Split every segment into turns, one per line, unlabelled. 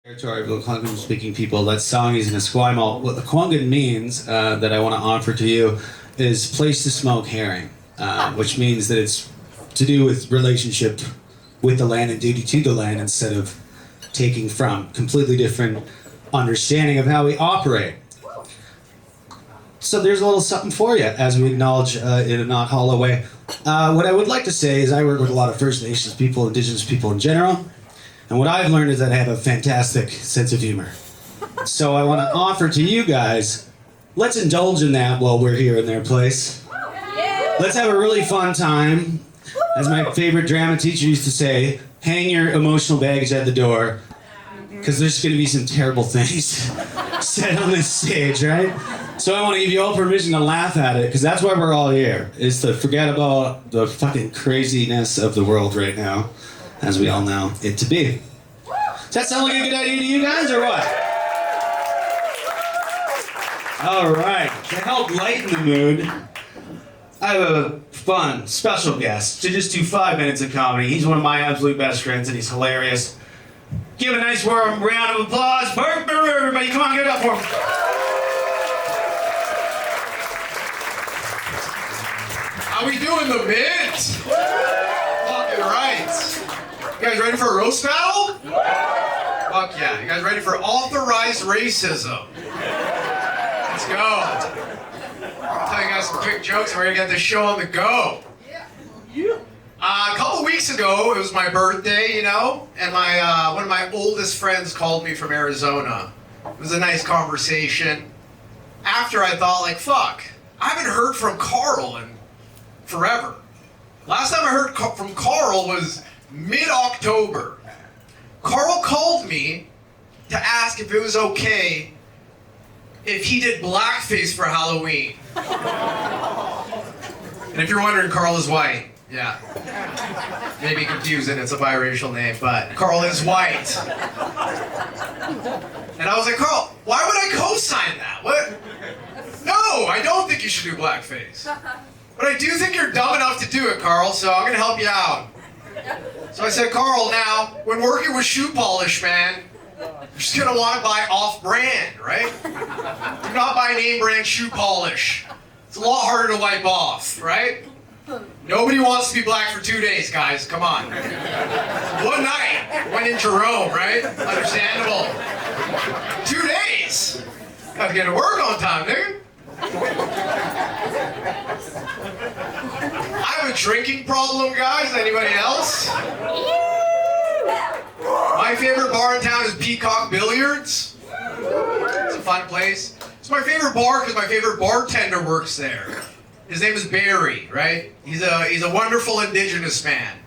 Territory of the Kwanghan-speaking people. That song is in Esquimalt. What the Kwanghan means, that I want to offer to you, is place to smoke herring, which means that it's to do with relationship with the land and duty to the land instead of taking from. Completely different understanding of how we operate. So there's a little something for you as we acknowledge in a not hollow way. What I would like to say is I work with a lot of First Nations people, Indigenous people in general, and what I've learned is that I have a fantastic sense of humor. So I want to offer to you guys, let's indulge in that while we're here in their place. Let's have a really fun time. As my favorite drama teacher used to say, hang your emotional baggage at the door, because there's going to be some terrible things said on this stage, right? So I want to give you all permission to laugh at it, because that's why we're all here, is to forget about the fucking craziness of the world right now, as we all know it to be. Does that sound like a good idea to you guys, or what? All right, to help lighten the mood, I have a fun, special guest to just do 5 minutes of comedy. He's one of my absolute best friends, and he's hilarious. Give a nice warm round of applause. Bert, everybody, come on, give it up for him.
How we doing, the mint? Fucking right. You guys ready for a roast battle? Fuck yeah. You guys ready for authorized racism? Let's go. I'll tell you guys some quick jokes and we're gonna get this show on the go. A couple weeks ago, it was my birthday, you know, and one of my oldest friends called me from Arizona. It was a nice conversation. After I thought, like, fuck, I haven't heard from Carl in forever. Last time I heard from Carl was mid-October. Carl called me to ask if it was okay if he did blackface for Halloween. And if you're wondering, Carl is white. Yeah. Maybe confusing, it's a biracial name, but Carl is white. And I was like, Carl, why would I co-sign that? What? No, I don't think you should do blackface. But I do think you're dumb enough to do it, Carl, so I'm gonna help you out. So I said, Carl, now, when working with shoe polish, man, you're just gonna wanna buy off-brand, right? Do not buy name-brand shoe polish. It's a lot harder to wipe off, right? Nobody wants to be black for 2 days, guys, come on. One night, went into Rome, right? Understandable. 2 days. Gotta get to work on time, dude. I have a drinking problem, guys. Anybody else? My favorite bar in town is Peacock Billiards. It's a fun place. It's my favorite bar because my favorite bartender works there. His name is Barry, right? He's a wonderful Indigenous man.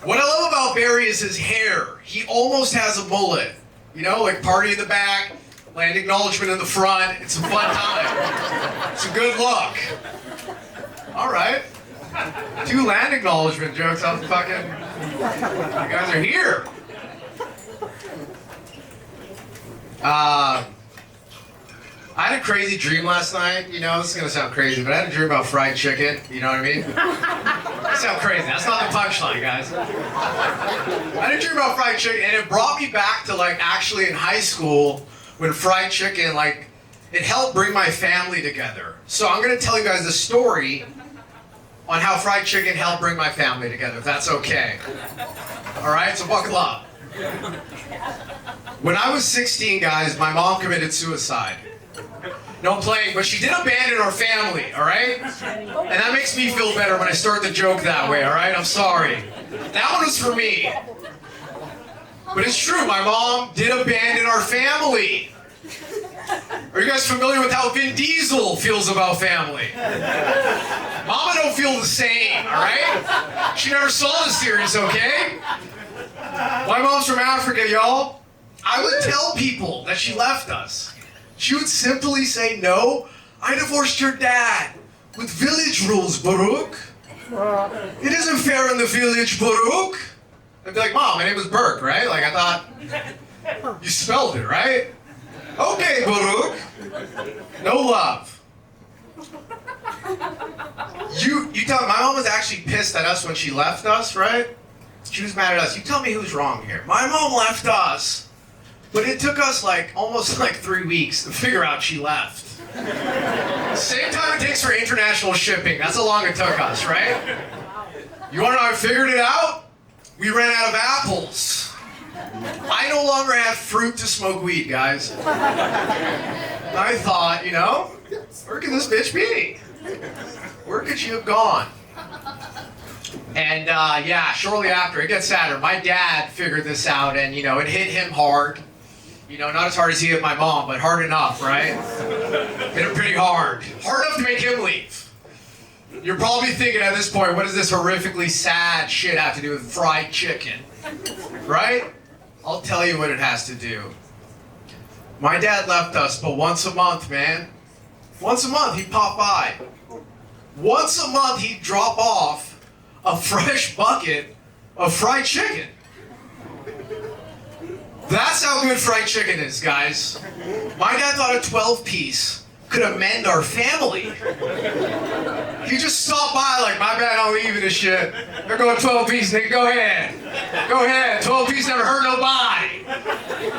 What I love about Barry is his hair. He almost has a mullet. You know, like party in the back, land acknowledgement in the front. It's a fun time. It's a good look. All right. 2 land acknowledgement jokes. I'm fucking. You guys are here. I had a crazy dream last night. You know, this is gonna sound crazy, but I had a dream about fried chicken. You know what I mean? That sounds crazy. That's not the punchline, guys. I had a dream about fried chicken, and it brought me back to like actually in high school when fried chicken, like, it helped bring my family together. So I'm gonna tell you guys the story on how fried chicken helped bring my family together, if that's okay. All right, so buckle up. When I was 16, guys, my mom committed suicide. No playing, but she did abandon our family, all right? And that makes me feel better when I start the joke that way, all right? I'm sorry. That one was for me. But it's true, my mom did abandon our family. Are you guys familiar with how Vin Diesel feels about family? Mama don't feel the same, all right? She never saw the series, okay? My mom's from Africa, y'all. I would tell people that she left us. She would simply say, no, I divorced your dad with village rules, Baruch. It isn't fair in the village, Baruch. I'd be like, Mom, my name was Burke, right? Like, I thought, you spelled it, right? Okay, Baruch. No love. You tell me, my mom was actually pissed at us when she left us, right? She was mad at us. You tell me who's wrong here. My mom left us But it took us like almost like 3 weeks to figure out she left. Same time it takes for international shipping. That's how long it took us, right? You wanna know how I figured it out? We ran out of apples. I no longer have fruit to smoke weed, guys. I thought, you know, where could this bitch be? Where could she have gone? And yeah, shortly after, it gets sadder. My dad figured this out, and you know, it hit him hard. You know, not as hard as he hit my mom, but hard enough, right? Hit him pretty hard. Hard enough to make him leave. You're probably thinking at this point, what does this horrifically sad shit have to do with fried chicken? Right? I'll tell you what it has to do. My dad left us, but once a month, man. Once a month, he'd pop by. Once a month, he'd drop off a fresh bucket of fried chicken. That's how good fried chicken is, guys. My dad thought a 12-piece could amend our family. He just stopped by like, my bad, I'm leaving this shit. They're going 12-piece, nigga, go ahead. Go ahead, 12-piece never hurt nobody.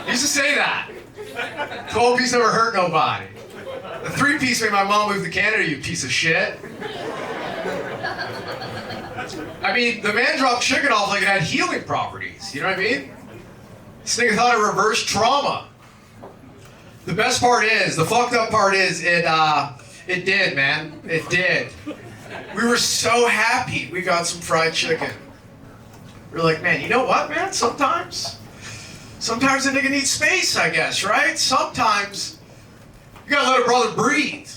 He used to say that. 12-piece never hurt nobody. The 3-piece made my mom move to Canada, you piece of shit. I mean, the man dropped chicken off like it had healing properties, you know what I mean? This nigga thought it reversed trauma. The best part is, the fucked up part is, it did, man. It did. We were so happy we got some fried chicken. We were like, man, you know what, man? Sometimes a nigga needs space, I guess, right? Sometimes you gotta let a brother breathe.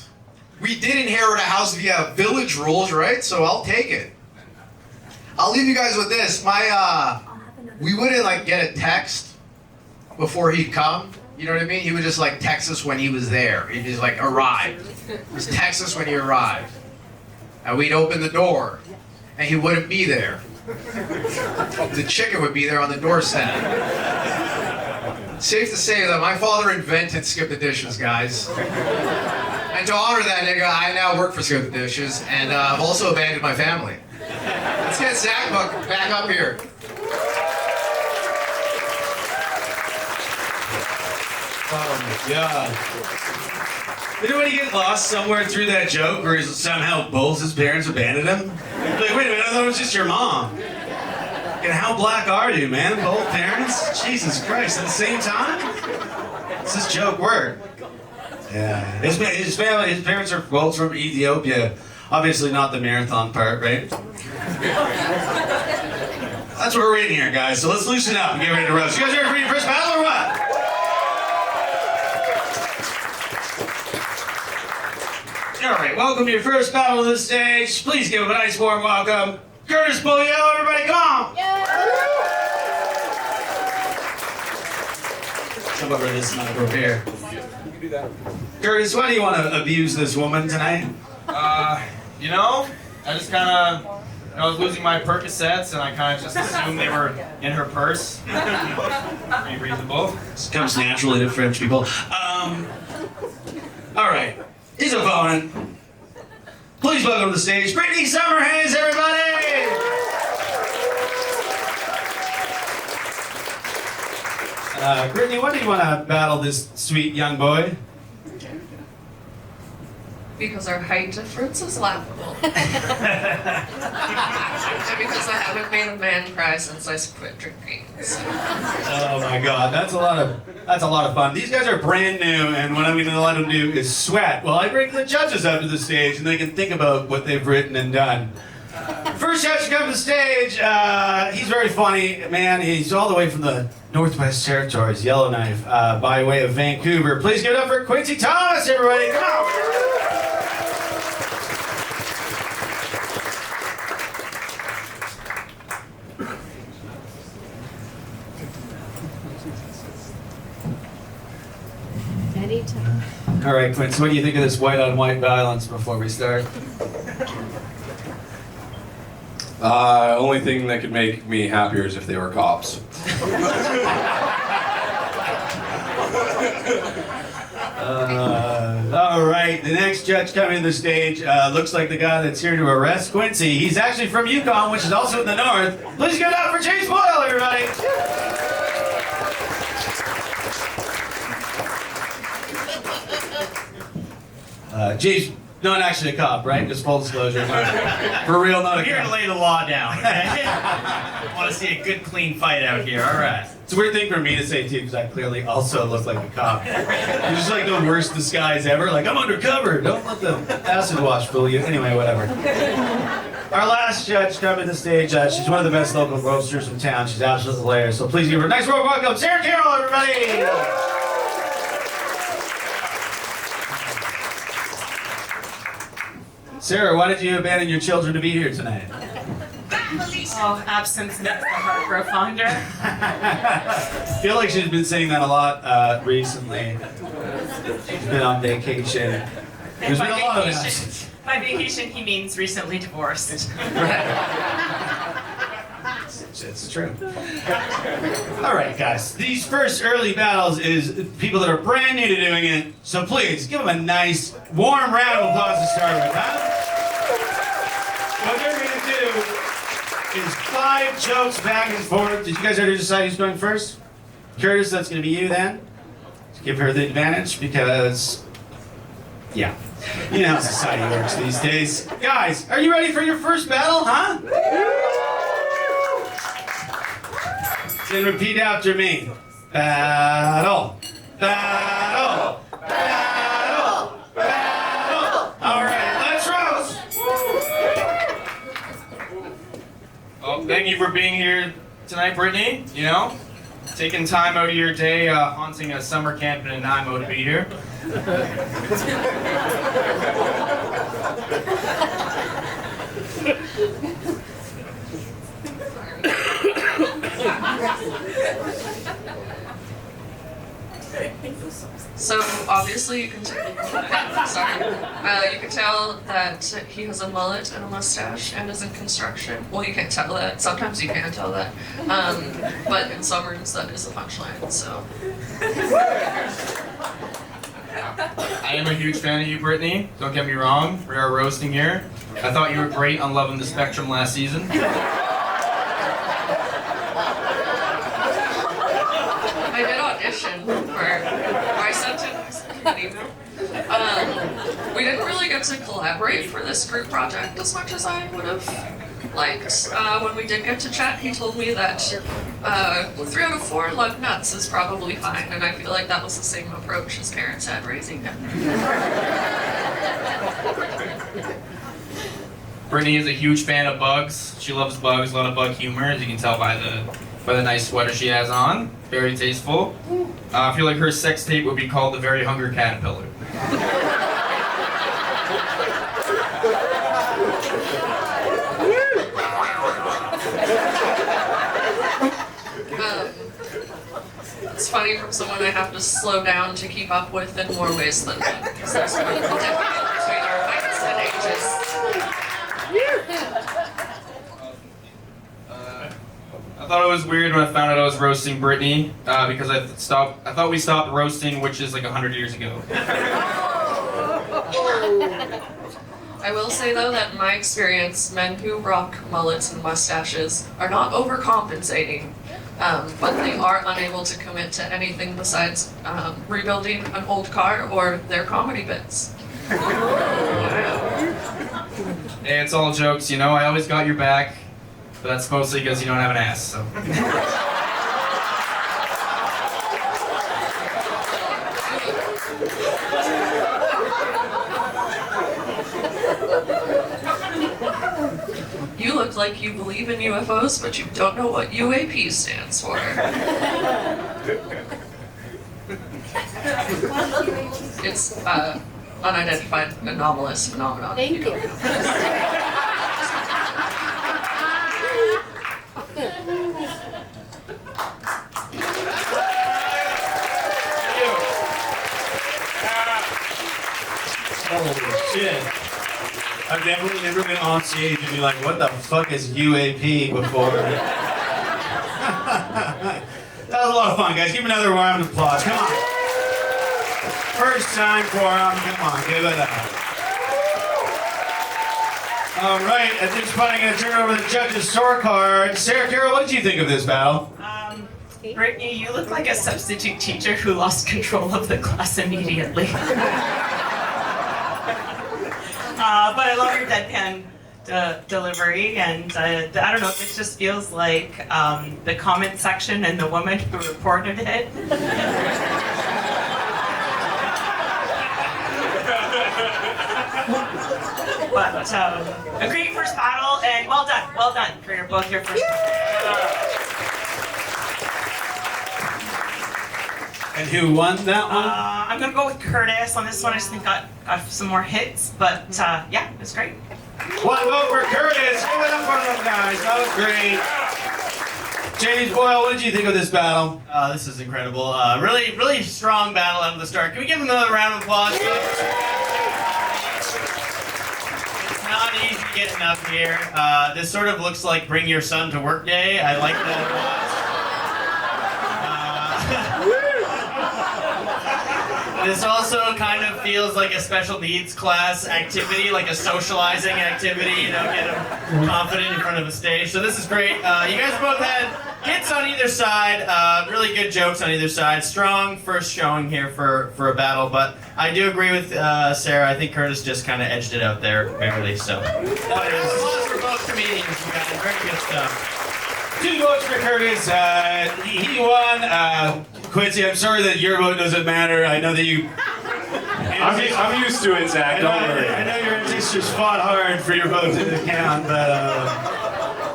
We did inherit a house via village rules, right? So I'll take it. I'll leave you guys with this. We wouldn't like get a text before he'd come. You know what I mean? He would just like text us when he was there. He'd just like arrive. Just text us when he arrived. And we'd open the door and he wouldn't be there. The chicken would be there on the doorstep. Safe to say that my father invented Skip the Dishes, guys. And to honor that nigga, I now work for Skip the Dishes, and I've also abandoned my family. Let's get Zach back up here.
Oh my god. Did anybody get lost somewhere through that joke where he's somehow both his parents abandoned him? Like, wait a minute, I thought it was just your mom. And how black are you, man? Both parents? Jesus Christ, at the same time? Does this joke work? Yeah. His parents are both from Ethiopia. Obviously not the marathon part, right? That's what we're eating here, guys. So let's loosen up and get ready to roast. You guys ready for your first battle or what? All right, welcome to your first battle of the stage. Please give him a nice warm welcome. Kurtis, Beaulieu, everybody come! Come over to this mic over here. You can do that. Kurtis, why do you want to abuse this woman tonight?
You know, I just kind of, I was losing my Percocets and I kind of just assumed they were in her purse. Pretty reasonable.
This comes naturally to French people. All right, his opponent. Please welcome to the stage, Brittany Summerhayes, everybody! Brittany, why do you want to battle this sweet young boy?
Because our height difference is laughable. And because I haven't made a man cry since I quit drinking. So.
Oh my God, that's a lot of fun. These guys are brand new, and what I'm going to let them do is sweat while I bring the judges up to the stage, and they can think about what they've written and done. First judge to come to the stage, he's very funny, man. He's all the way from the Northwest Territories, Yellowknife, by way of Vancouver. Please give it up for Quincy Thomas, everybody. Come on.
Anytime.
All right, Quincy, what do you think of this white-on-white violence before we start?
Only thing that could make me happier is if they were cops.
All right, the next judge coming to the stage looks like the guy that's here to arrest Quincy. He's actually from Yukon, which is also in the north. Please give it up for Chase Boyle, everybody. James, not actually a cop, right? Just full disclosure. For real, not a
I'm here to
cop.
lay the law down, okay? I want to see a good, clean fight out here, alright.
It's a weird thing for me to say too, because I clearly also look like a cop. It's just like the worst disguise ever. Like, I'm undercover. Don't let the acid wash fool you. Anyway, whatever. Our last judge coming to the stage, she's one of the best local roasters in town. She's absolutely hilarious. So please give her a nice warm welcome, Sarah Carroll, everybody! Sarah, why did you abandon your children to be here tonight?
Oh, absence makes the heart grow fonder.
I feel like she's been saying that a lot recently. She's been on vacation. There's been a lot of that.
By vacation, he means recently divorced.
It's true. All right, guys. These first early battles is people that are brand new to doing it. So please give them a nice, warm round of applause to start with, huh? What they're going to do is 5 jokes back and forth. Did you guys already decide who's going first? Kurtis, that's going to be you then. Give her the advantage because, yeah. You know how society works these days. Guys, are you ready for your first battle, huh? Then repeat after me. Battle. Battle. Battle. Battle. All right, let's roast.
Well, thank you for being here tonight, Brittany. You know, taking time out of your day, haunting a summer camp in Nanaimo to be here.
So obviously you can tell, you can tell that he has a mullet and a mustache and is in construction. Well, you can't tell that. Sometimes you can tell that. But in summers that is a punchline. So.
I am a huge fan of you, Brittany. Don't get me wrong. We are roasting here. I thought you were great on Love on the Spectrum last season.
I did audition for. I sent in an email. We didn't really get to collaborate for this group project as much as I would have liked. When we did get to chat, he told me that 3 out of 4 lug nuts is probably fine, and I feel like that was the same approach his parents had raising him.
Brittany is a huge fan of bugs. She loves bugs, a lot of bug humor, as you can tell by the nice sweater she has on. Very tasteful. I feel like her sex tape would be called The Very Hungry Caterpillar.
It's funny from someone I have to slow down to keep up with in more ways than one, because there's a difference between our heights and ages.
I thought it was weird when I found out I was roasting Brittany because I thought we stopped roasting witches like 100 years ago.
I will say though that in my experience, men who rock mullets and mustaches are not overcompensating, but they are unable to commit to anything besides rebuilding an old car or their comedy bits.
Hey, it's all jokes, you know. I always got your back, but that's mostly because you don't have an ass, so.
You look like you believe in UFOs, but you don't know what UAP stands for. It's unidentified anomalous phenomenon.
Thank you.
Holy shit. I've definitely never been on stage and be like, what the fuck is UAP before? That was a lot of fun, guys. Give him another round of applause. Come on. First time for him. Come on, give it up. All right, at this point, I'm going to turn over the judge's scorecard. Sarah Carroll, what did you think of this battle?
Brittany, you look like a substitute teacher who lost control of the class immediately. But I love your deadpan delivery, and I don't know, this just feels like the comment section and the woman who reported it. But a great first battle, and well done for both your first battles.
And who won that one?
I'm gonna go with Kurtis on this one. I just think got some more hits, but yeah, it was great.
One vote for Kurtis. Give it up for them guys. That was great. James Boyle, what did you think of this battle?
This is incredible. Really strong battle out of the start. Can we give them another round of applause? It's not easy getting up here. This sort of looks like Bring Your Son to Work Day. I like that a lot. This also kind of feels like a special needs class activity, like a socializing activity, you know, get them confident in front of a stage. So this is great. You guys both had hits on either side, really good jokes on either side. Strong first showing here for a battle, but I do agree with Sarah. I think Kurtis just kind of edged it out there, barely, so. But applause for both comedians, you guys. Very good stuff.
2 votes for Kurtis. He won. Quincy, I'm sorry that your vote doesn't matter. I know that you.
I'm used to it, Zach. Don't worry.
I know your sisters fought hard for your vote to count, but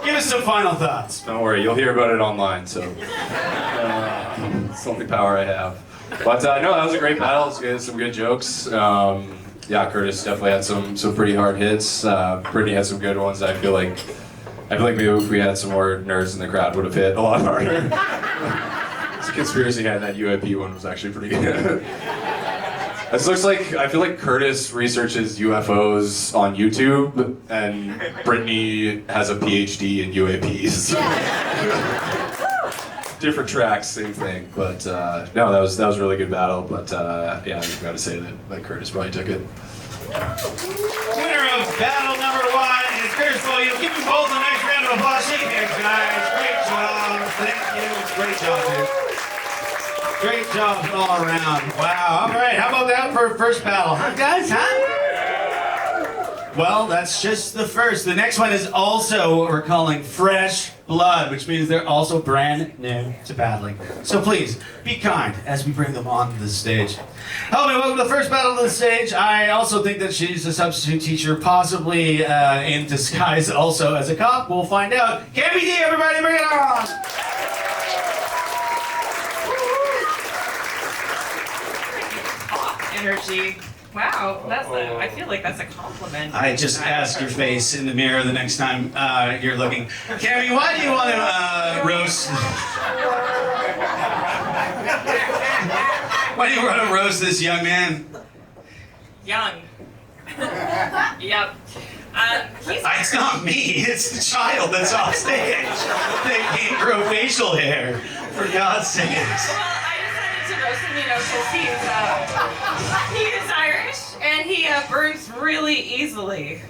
give us some final thoughts.
Don't worry. You'll hear about it online. So it's the only power I have. But no, that was a great battle. It's good. Some good jokes. Yeah, Kurtis definitely had some pretty hard hits. Brittany had some good ones. I feel like maybe if we had some more nerds in the crowd, would have hit a lot harder. This conspiracy hat, that UAP one was actually pretty good. This looks like, I feel like Kurtis researches UFOs on YouTube, and Brittany has a PhD in UAPs. Different tracks, same thing. But no, that was a really good battle. But yeah, I've got to say that Kurtis probably took it.
Winner of battle number 1 is Kurtis Beaulieu. Give them both a nice round of applause. Shake hands, guys. Great job. Thank you. Great job, dude. Great job all around. Wow. All right. How about that for first battle? Huh, guys? Huh? Well, that's just the first. The next one is also what we're calling fresh blood, which means they're also brand new to battling. So please, be kind as we bring them onto the stage. Hello and welcome to the first battle of the stage. I also think that she's a substitute teacher, possibly in disguise also as a cop. We'll find out. Cammy D, everybody, bring it on!
Energy. Wow, I feel like that's a compliment.
I just ask your face in the mirror the next time you're looking. Cammy, why do you want to roast? Why do you want to roast this young man?
Young. Yep.
It's not me, it's the child that's off stage. They can't grow facial hair, for God's sakes.
Well, I decided to roast him, because he is Irish and he burns really easily.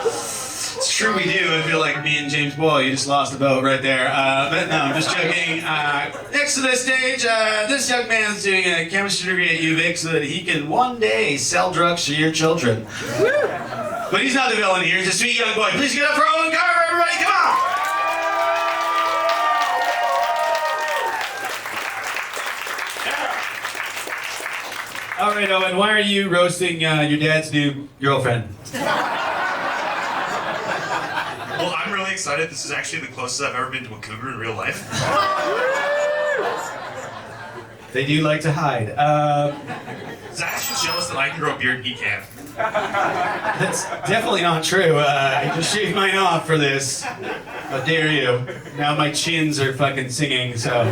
It's true we do. I feel like me and James Boyle, you just lost the boat right there. But no, I'm just joking. Next to the stage, this young man's doing a chemistry degree at UVic so that he can one day sell drugs to your children. But he's not the villain here. He's a sweet young boy. Please get up for Eoin Carver, everybody. Come on! All right, Eoin, why are you roasting your dad's new girlfriend?
Well, I'm really excited. This is actually the closest I've ever been to a cougar in real life.
They do like to hide.
Zach's just jealous that I can grow a beard and he can't.
That's definitely not true. I just shaved mine off for this. How dare you? Now my chins are fucking singing, so...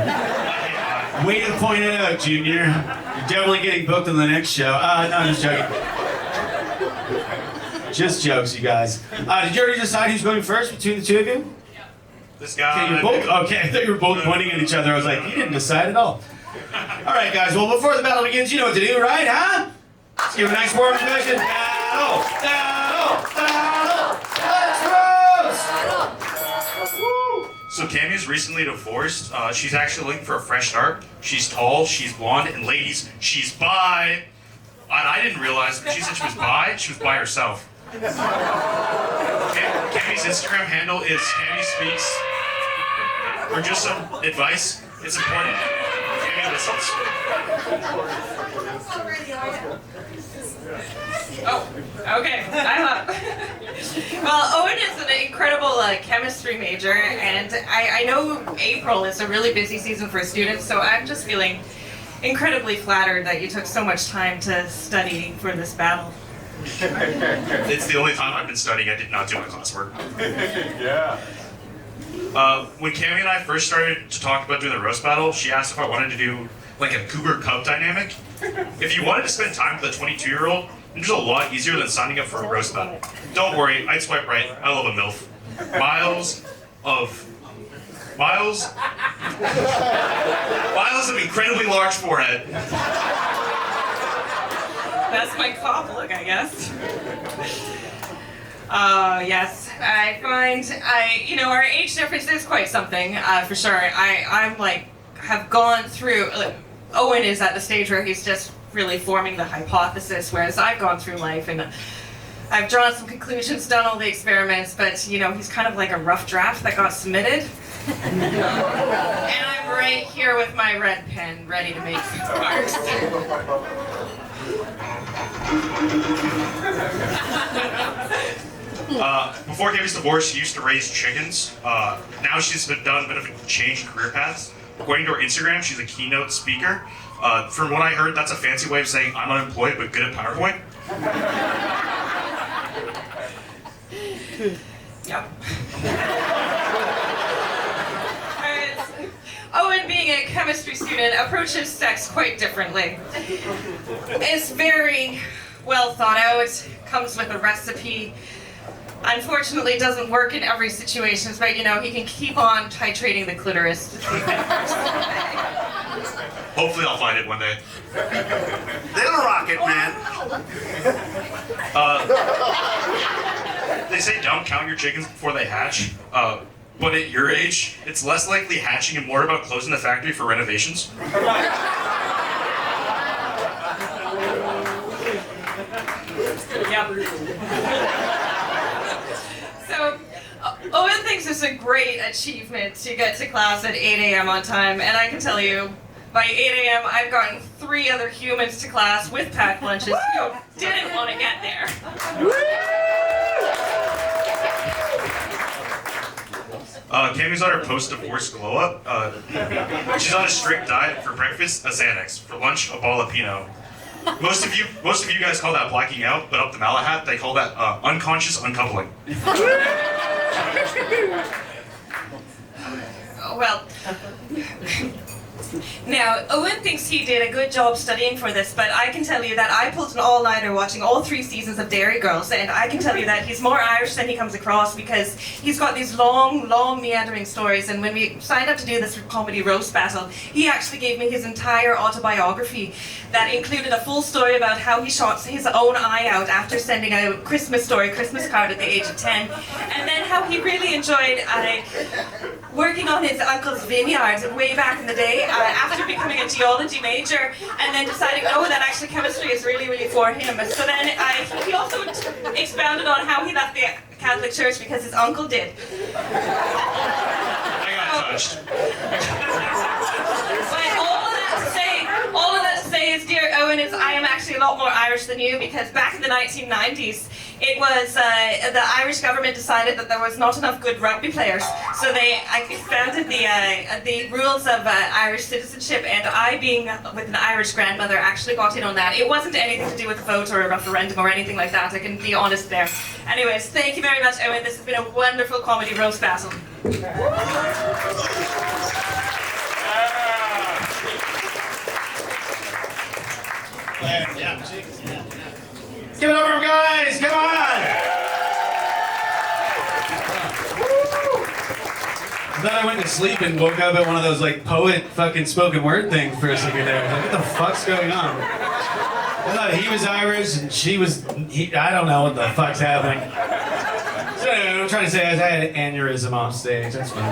Way to point it out, Junior. You're definitely getting booked on the next show. No, I'm just joking. Just jokes, you guys. Did you already decide who's going first between the two of you?
This guy...
Okay, you're both... Okay, I thought you were both pointing at each other. I was like, you didn't decide at all. All right, guys. Well, before the battle begins, you know what to do, right? Huh? Let's give a nice warm introduction. Battle! Battle! Battle! Let's roast!
So Cammy's recently divorced. She's actually looking for a fresh start. She's tall, she's blonde, and ladies, she's bi. And I didn't realize when she said she was by herself. Cammy's Instagram handle is Cammy Speaks. For just some advice, it's important. Cammy listens.
Oh, okay. I'm up. Well, Eoin is an incredible chemistry major, and I know April is a really busy season for students, so I'm just feeling incredibly flattered that you took so much time to study for this battle.
It's the only time I've been studying. I did not do my classwork.
Yeah.
When Cammy and I first started to talk about doing the roast battle, she asked if I wanted to do like a cougar-cub dynamic. If you wanted to spend time with a 22-year-old, it's a lot easier than signing up for a roast battle. Don't worry, I'd swipe right. I love a MILF. Miles of incredibly large forehead.
That's my cop look, I guess. Yes, I find our age difference is quite something, for sure. I'm like, have gone through, Eoin is at the stage where he's just really forming the hypothesis, whereas I've gone through life and I've drawn some conclusions, done all the experiments, but he's kind of like a rough draft that got submitted. And I'm right here with my red pen, ready to make some marks.
Before Cammy's divorce, she used to raise chickens. Now she's done a bit of a change in career paths. According to her Instagram, she's a keynote speaker. From what I heard, that's a fancy way of saying I'm unemployed but good at PowerPoint.
Yep. Eoin, being a chemistry student, approaches sex quite differently. It's very well thought out, comes with a recipe. Unfortunately, doesn't work in every situation, but he can keep on titrating the clitoris to see if it works.
Hopefully I'll find it one day.
Little rocket man.
They say don't count your chickens before they hatch. But at your age, it's less likely hatching and more about closing the factory for renovations.
Yep. So, Eoin thinks it's a great achievement to get to class at 8 a.m. on time, and I can tell you, by 8 a.m. I've gotten 3 other humans to class with packed lunches who didn't want to get there.
Cammy's on her post-divorce glow-up. She's on a strict diet. For breakfast, a Xanax. For lunch, a ball of Pinot. Most of you guys call that blacking out, but up the Malahat, they call that unconscious uncoupling.
Well, now, Eoin thinks he did a good job studying for this, but I can tell you that I pulled an all-nighter watching all 3 seasons of Dairy Girls, and I can tell you that he's more Irish than he comes across because he's got these long, meandering stories, and when we signed up to do this comedy roast battle, he actually gave me his entire autobiography that included a full story about how he shot his own eye out after sending a Christmas card at the age of 10, and then how he really enjoyed working on his uncle's vineyard way back in the day after becoming a geology major, and then deciding, oh, that actually chemistry is really, really for him. So then he also expounded on how he left the Catholic Church because his uncle did.
I got touched.
But all of that to say is, dear Eoin, I am actually a lot more Irish than you, because back in the 1990s, it was the Irish government decided that there was not enough good rugby players, so they expanded the rules of Irish citizenship, and I, being with an Irish grandmother, actually got in on that. It wasn't anything to do with a vote or a referendum or anything like that, I can be honest there. Anyways, thank you very much, Eoin. This has been a wonderful comedy roast battle.
Give it up for him, guys! Come on! I thought I went to sleep and woke up at one of those like poet fucking spoken word things for a second there. Like, what the fuck's going on? I thought he was Irish and she was. I don't know what the fuck's happening. So anyway, I'm trying to say I had an aneurysm off stage. That's fine.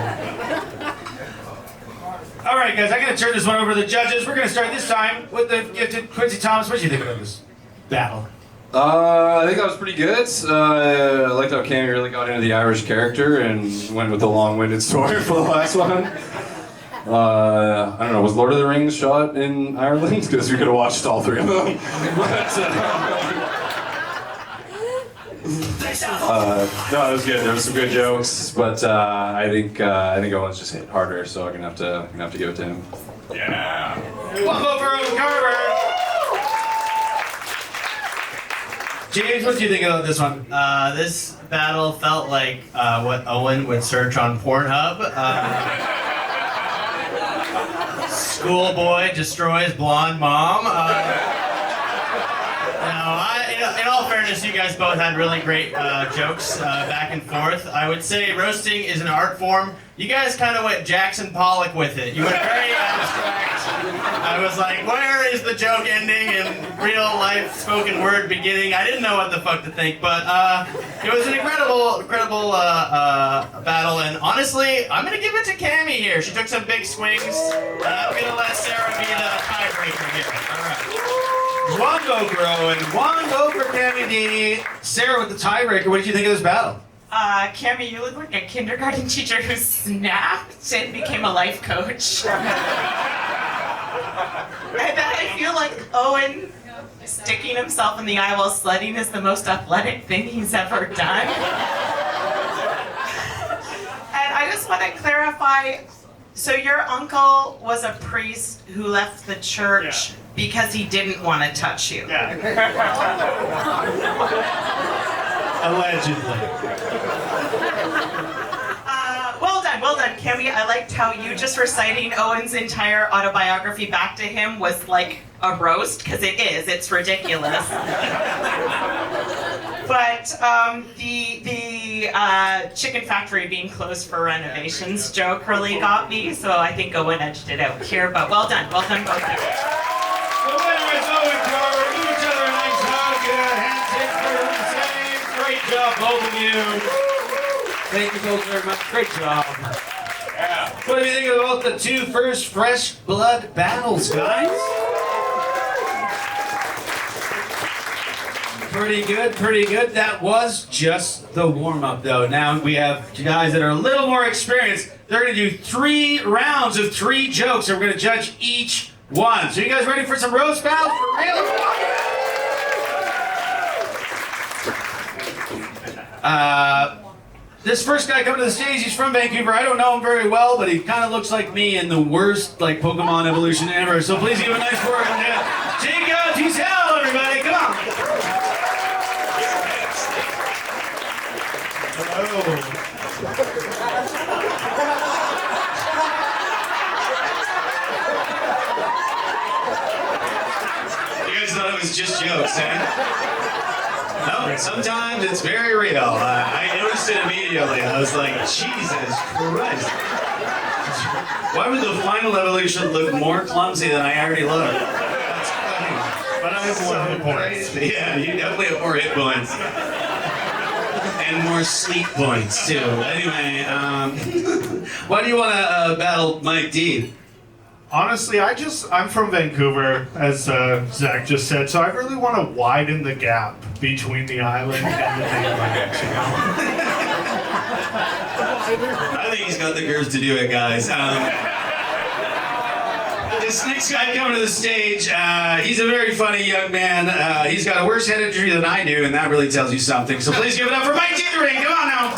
All right, guys, I'm gonna turn this one over to the judges. We're gonna start this time with the gifted Quincy Thomas. What do you think about this?
battle?
I think that was pretty good. I liked how Cammy really got into the Irish character and went with the long-winded story for the last one. I don't know, was Lord of the Rings shot in Ireland? Because we could have watched all three of them. No, it was good. There was some good jokes, but I think Owen's just hit harder, so I'm gonna have to give it to him.
Yeah. One vote for Owen Carver. James, what do you think about this one?
This battle felt like what Owen would search on Pornhub. Schoolboy destroys blonde mom. In all fairness, you guys both had really great jokes back and forth. I would say roasting is an art form. You guys kind of went Jackson Pollock with it. You went very abstract. I was like, where is the joke ending and real life spoken word beginning? I didn't know what the fuck to think, but it was an incredible battle. And honestly, I'm gonna give it to Cammy here. She took some big swings, and I'm gonna let Sarah be the tiebreaker here. All right.
One vote for Owen, one vote for Cammy D. Sarah with the tiebreaker. What did you think of this battle?
Cammy, you look like a kindergarten teacher who snapped and became a life coach. I feel like Owen sticking himself in the eye while sledding is the most athletic thing he's ever done. And I just want to clarify, so your uncle was a priest who left the church because he didn't want to touch you.
Yeah. Allegedly.
Well done, Cammy. I liked how you just reciting Owen's entire autobiography back to him was like a roast, because it is. It's ridiculous. But the chicken factory being closed for renovations joke really got me, so I think Owen edged it out here. But well done both of you.
The winner is Owen Carver. Give each other a nice hug. Handshake for the same. Great job, both of you. Thank you both very much. Great job. Yeah. What do you think about the two first fresh blood battles, guys? Pretty good, pretty good. That was just the warm-up, though. Now we have guys that are a little more experienced. They're going to do 3 rounds of 3 jokes, and we're going to judge each one. So you guys ready for some roast battles for real? This first guy coming to the stage, he's from Vancouver. I don't know him very well, but he kind of looks like me in the worst Pokemon evolution ever. So please give a nice word. Touzel, everybody, come on. Hello. You guys thought it was just jokes, eh? No, sometimes it's very real. I noticed it immediately. I was like, Jesus Christ. Why would the final evolution look more clumsy than I already look? That's funny. But I have more hit points. Yeah, you definitely have more hit points. And more sleep points, too. Anyway, why do you want to battle Mike D?
Honestly, I'm from Vancouver, as Zach just said, so I really want to widen the gap between the island and the mainland.
I think he's got the nerves to do it, guys. This next guy coming to the stage, he's a very funny young man. He's got a worse head injury than I do, and that really tells you something. So please give it up for Mike Deitering. Come on now.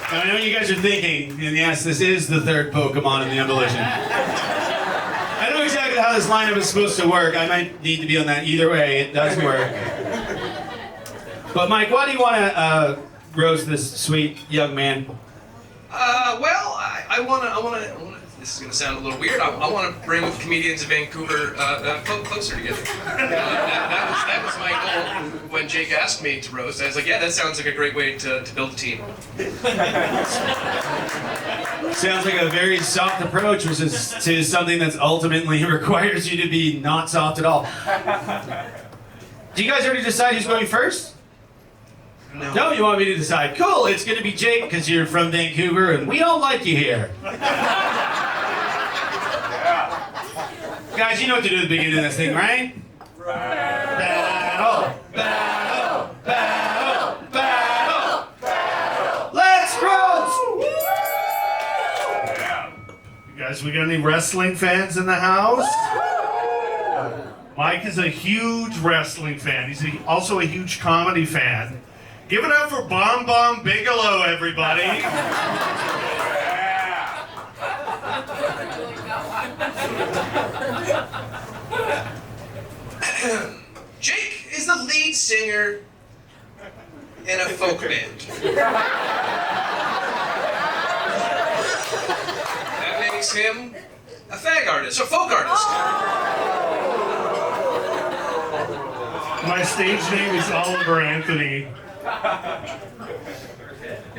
I know you guys are thinking, and yes, this is the third Pokemon in the evolution. I know exactly how this lineup is supposed to work. I might need to be on that either way. It does work. But Mike, why do you want to roast this sweet young man?
Well, I wanna. This is gonna sound a little weird. I want to bring the comedians of Vancouver closer together. That was my goal when Jake asked me to roast. I was like, yeah, that sounds like a great way to build a team.
Sounds like a very soft approach, which is to something that ultimately requires you to be not soft at all. Do you guys already decide who's going first? No, you want me to decide? Cool, it's going to be Jake because you're from Vancouver and we don't like you here. Guys, you know what to do at the beginning of this thing, right? Battle, battle, battle, battle, battle. Let's roll!
You guys, we got any wrestling fans in the house? Mike is a huge wrestling fan. He's also a huge comedy fan. Give it up for Bomb Bomb Bigelow, everybody.
Jake is the lead singer in a folk band. That makes him a fag artist, a folk artist.
My stage name is Oliver Anthony.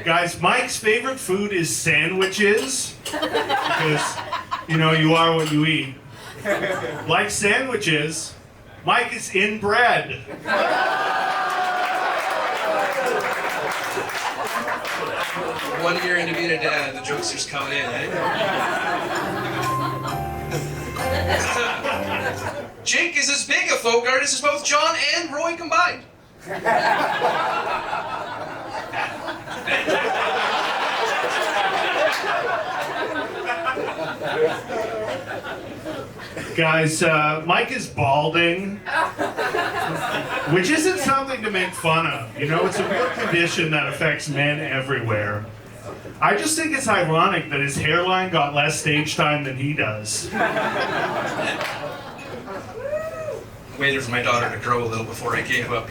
Guys, Mike's favorite food is sandwiches. Because, you are what you eat. Like sandwiches, Mike is inbred.
1 year into being a dad, the jokester's coming in, eh? Jake is as big a folk artist as both John and Roy combined.
Guys, Mike is balding, which isn't something to make fun of. It's a real condition that affects men everywhere. I just think it's ironic that his hairline got less stage time than he does.
Waited for my daughter to grow a little before I gave up,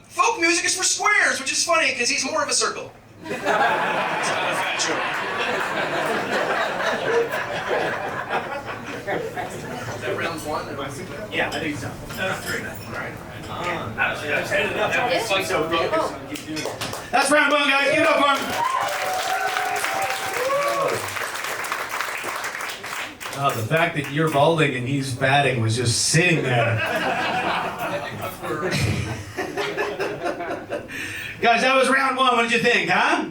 Folk music is for squares, which is funny because he's more of a circle. It's not a fat joke. Is that round one?
Yeah, I think so. That's great.
All right.
That's round one, guys. Give it up for him. Oh, the fact that you're balding and he's fatting was just sitting there. Guys, that was round one. What did you think, huh?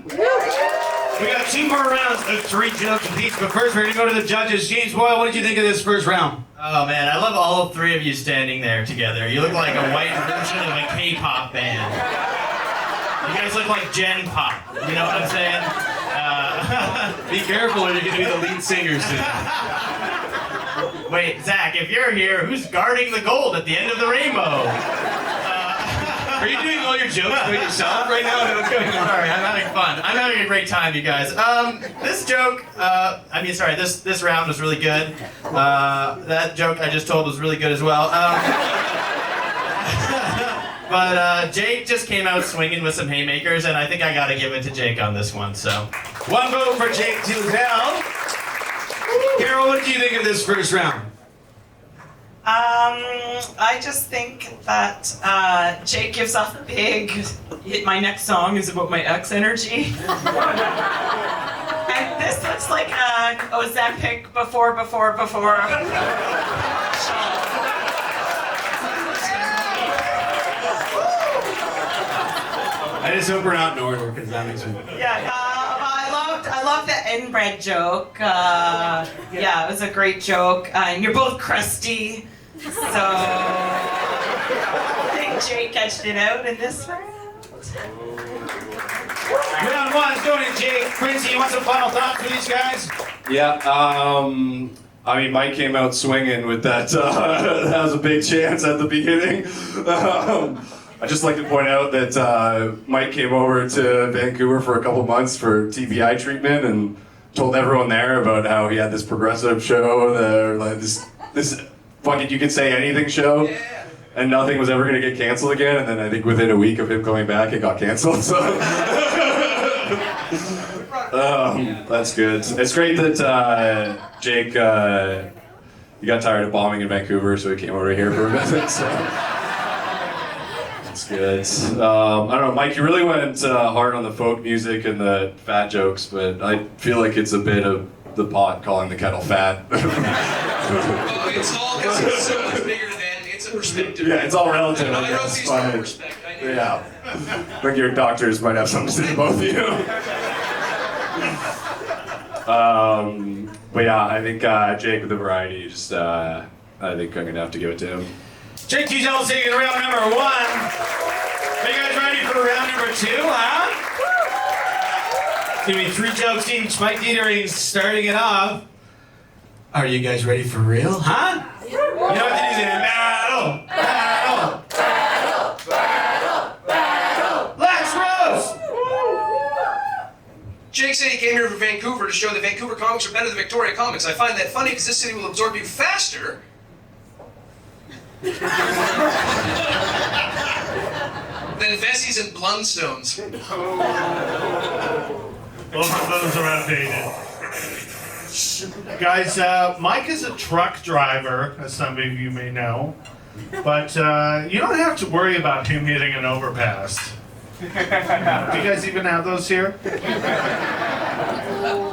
We got 2 more rounds of 3 jokes apiece, but first we're gonna go to the judges. James Boyle, what did you think of this first round?
Oh man, I love all 3 of you standing there together. You look like a white version of a K-pop band. You guys look like Gen Pop. You know what I'm saying?
Be careful, or you're gonna be the lead singers soon.
Wait, Zach, if you're here, who's guarding the gold at the end of the rainbow?
Are you doing all your jokes by yourself right now? What's going on?
Sorry, I'm having fun. I'm having a great time, you guys. This joke, this round was really good. That joke I just told was really good as well. But Jake just came out swinging with some haymakers, and I think I gotta give it to Jake on this one, so.
1 vote for Jake Touzel. Carol, what did you think of this first round?
I just think that Jake gives off a big, my next song is about my ex energy. And this looks like Ozempic before.
I just hope we're not in order, because that makes me...
Yeah, I love the inbred joke. Yeah, it was a great joke. And you're both crusty, so I think Jake edged it out in this round.
Round 1's going to Jake. Quincy, you want some final thoughts for these guys?
Yeah, Mike came out swinging with that. That was a big chance at the beginning. I'd just like to point out that Mike came over to Vancouver for a couple months for TBI treatment and told everyone there about how he had this progressive show, this fucking you could say anything show, and nothing was ever going to get canceled again. And then I think within a week of him coming back, it got canceled. So that's good. It's great that Jake he got tired of bombing in Vancouver, so he came over here for a visit. So. That's good. I don't know, Mike, you really went hard on the folk music and the fat jokes, but I feel like it's a bit of the pot calling the kettle fat.
It's all because it's so much bigger than it's a perspective.
Yeah, it's all relative.
I wrote these from perspective.
Yeah. I think your doctors might have something to say to both of you. But yeah, I think Jake with the variety, just I think I'm gonna have to give it to him.
Jake Touzel taking round number 1. Are you guys ready for round number 2, huh? It's gonna be 3 jokes each. Mike Deitering's starting it off. Are you guys ready for real, huh? You know what to do then. Battle! Battle! Battle! Battle! Battle! Let's roast!
Jake said he came here from Vancouver to show that Vancouver comics are better than Victoria comics. I find that funny because this city will absorb you faster than Vessies and Blundstones.
Both of those are outdated. Guys, Mike is a truck driver, as some of you may know, but you don't have to worry about him hitting an overpass. Do you guys even have those here?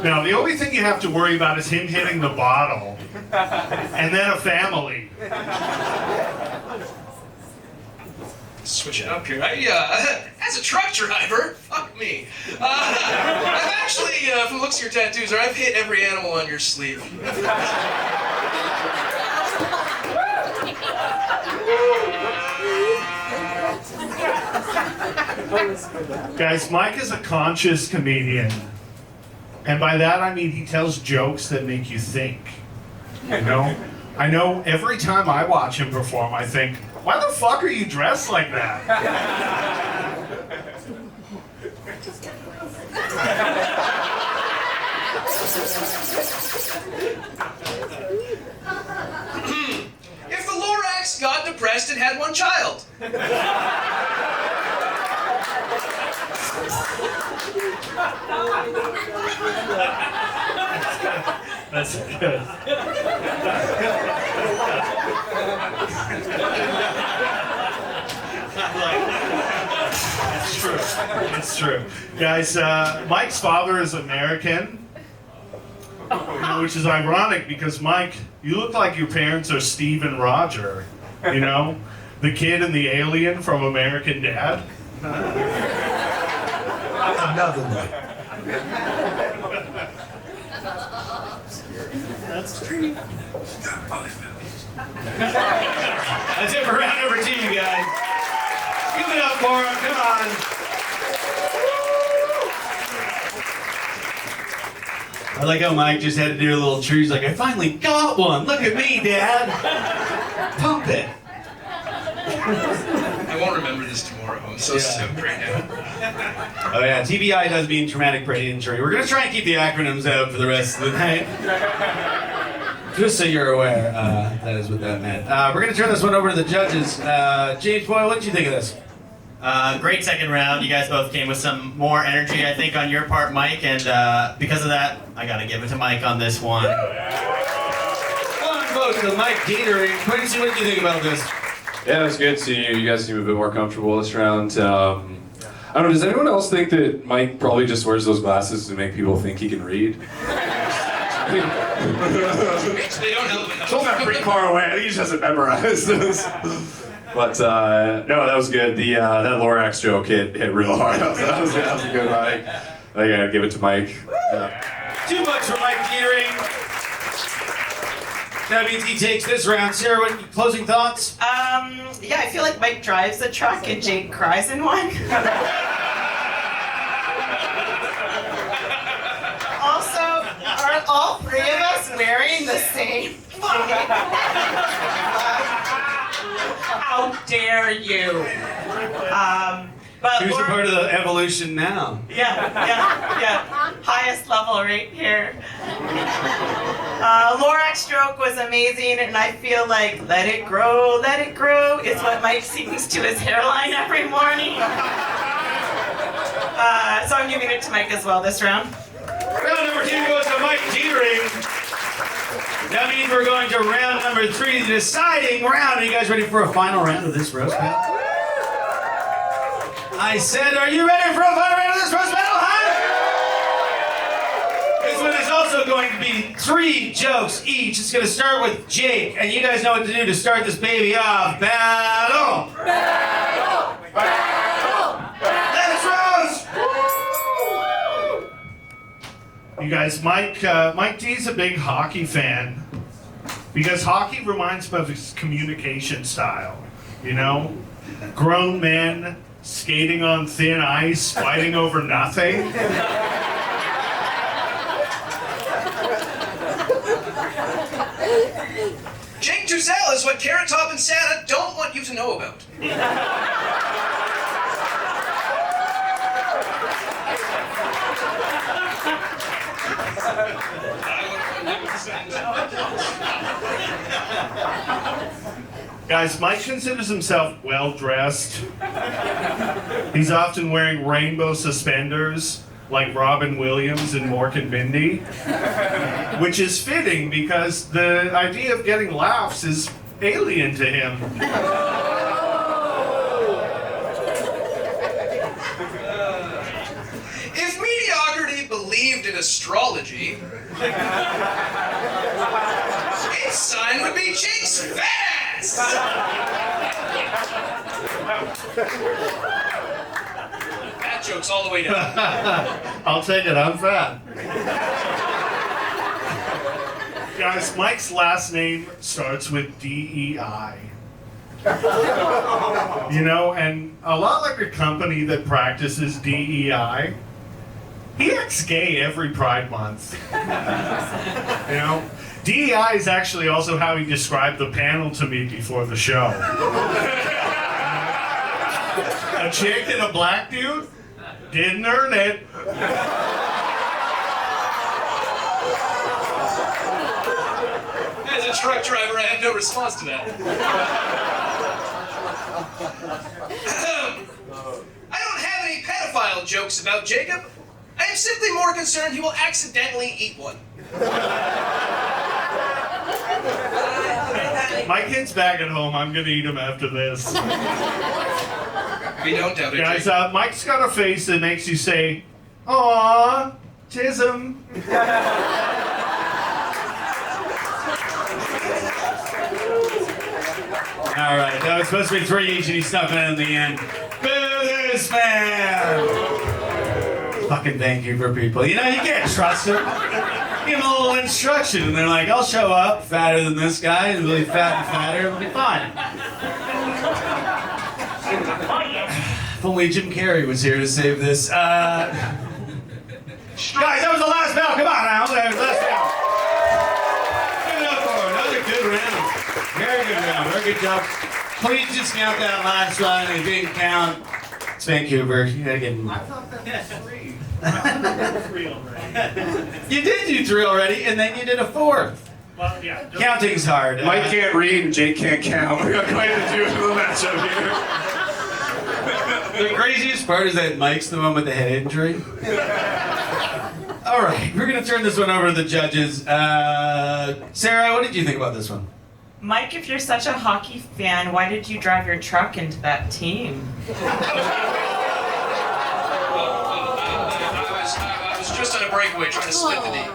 No, the only thing you have to worry about is him hitting the bottle, and then a family.
Switch it up here. As a truck driver, fuck me. I've actually, from the looks of your tattoos, I've hit every animal on your sleeve.
Guys, Mike is a conscious comedian. And by that I mean he tells jokes that make you think. You know? I know every time I watch him perform, I think, why the fuck are you dressed like that?
If the Lorax got depressed and had one child.
That's good. It's true. It's true. Guys, Mike's father is American, which is ironic because, Mike, you look like your parents are Steve and Roger. You know? The kid and the alien from American Dad.
Nothing like.
That's true.
That's it for round number 2, you guys. Give it up for him, come on. I like how Mike just had to do a little tree. He's like, I finally got one. Look at me, Dad. Pump it.
I won't remember this tomorrow. I'm so stoked right now.
Oh yeah, TBI does mean traumatic brain injury. We're gonna try and keep the acronyms out for the rest of the night. Just so you're aware, that is what that meant. We're gonna turn this one over to the judges. James Boyle, what did you think of this?
Great second round. You guys both came with some more energy, I think, on your part, Mike, and because of that, I gotta give it to Mike on this one.
One vote to Mike Deitering. Quincy, what did you think about this?
Yeah, it was good to you. You guys seem a bit more comfortable this round. I don't know, does anyone else think that Mike probably just wears those glasses to make people think he can read?
They don't help enough.
Told that pretty far away. I think he just hasn't memorized this. But no, that was good. The that Lorax joke hit real hard. That was a good Mike. I gotta give it to Mike. Yeah.
2 votes for Mike Deitering. That means he takes this round. Sarah, what closing thoughts?
Yeah, I feel like Mike drives a truck and Jake cries in one. Also, are all 3 of us wearing the same? How dare you? But
Who's a part of the evolution now?
Yeah. Highest level right here. Lorax stroke was amazing, and I feel like let it grow is what Mike sings to his hairline every morning. So I'm giving it to Mike as well this round.
Round number 2 goes to Mike Deitering. That means we're going to round number 3, the deciding round. Are you guys ready for a final round of this roast battle? I said, are you ready for a final round of this roast battle, huh? This one is also going to be 3 jokes each. It's going to start with Jake, and you guys know what to do to start this baby off. Battle! Battle! Battle! Let's roast!
You You guys, Mike D's a big hockey fan because hockey reminds him of his communication style. You know, grown men skating on thin ice, fighting over nothing.
Jake Touzel is what Carrot Top and Santa don't want you to know about.
Guys, Mike considers himself well-dressed. He's often wearing rainbow suspenders like Robin Williams in Mork and Mindy, which is fitting because the idea of getting laughs is alien to him.
If mediocrity believed in astrology, its sign would be Jake's fast! That joke's all the way down.
I'll take it, I'm fat. Guys, Mike's last name starts with D-E-I. You know, and a lot like a company that practices DEI, he acts gay every Pride Month. You know? DEI is actually also how he described the panel to me before the show. A chick and a black dude? Didn't earn it.
As a truck driver, I have no response to that. I don't have any pedophile jokes about Jacob. I am simply more concerned he will accidentally eat one.
My kid's back at home. I'm gonna eat him after this.
We don't doubt it,
Guys,
Jake.
Mike's got a face that makes you say, "Aww, tism."
All right, that was supposed to be 3 each, and he stuck it in the end. Boo this man! Fucking thank you for people. You know, you can't trust them. Give them a little instruction, and they're like, I'll show up fatter than this guy, and really fat and fatter, it'll be fine. If only Jim Carrey was here to save this. Guys, that was the last bell. Come on now. That was the last bell. Give it up for another good round. Very good round. Very good job. Please just count that last one. It didn't count. It's Vancouver. You gotta get.
I thought that was 3. I thought that was 3 already.
You did do 3 already, and then you did a 4th.
Well, yeah.
Counting's hard.
Mike can't read and Jake can't count. We got quite a dual matchup here.
The craziest part is that Mike's the one with the head injury. All right, we're gonna turn this one over to the judges. Sarah, what did you think about this one?
Mike, if you're such a hockey fan, why did you drive your truck into that team?
I was just on a breakaway trying to split the knee.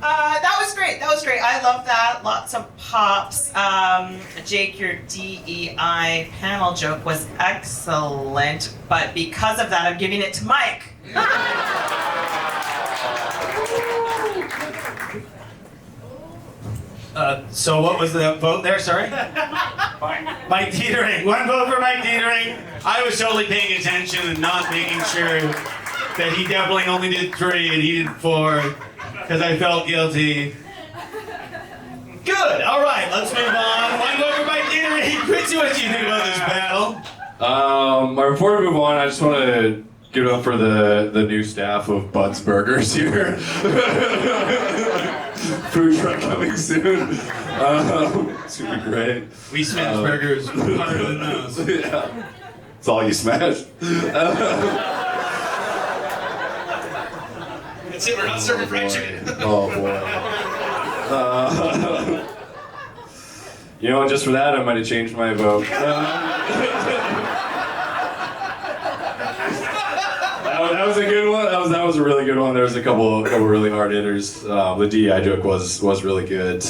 That was great. That was great. I love that. Lots of pops. Jake, your DEI panel joke was excellent, but because of that, I'm giving it to Mike.
So what was the vote there? Sorry? Mike Deitering. 1 vote for Mike Deitering. I was totally paying attention and not making sure that he definitely only did 3 and he did 4 because I felt guilty. Good. All right, let's move on. 1 vote for Mike Deitering. Priestley, what do you think about this battle?
Before we move on, I just want to give it up for the new staff of Bud's Burgers here. Food truck coming soon. It's gonna be great.
We smash burgers harder than those.
Yeah. It's all you smashed.
That's it, we're not serving fried chicken.
Oh boy. You know what, just for that, I might have changed my vote. That was a good one. That was a really good one. There was a couple really hard hitters. The DEI joke was really good.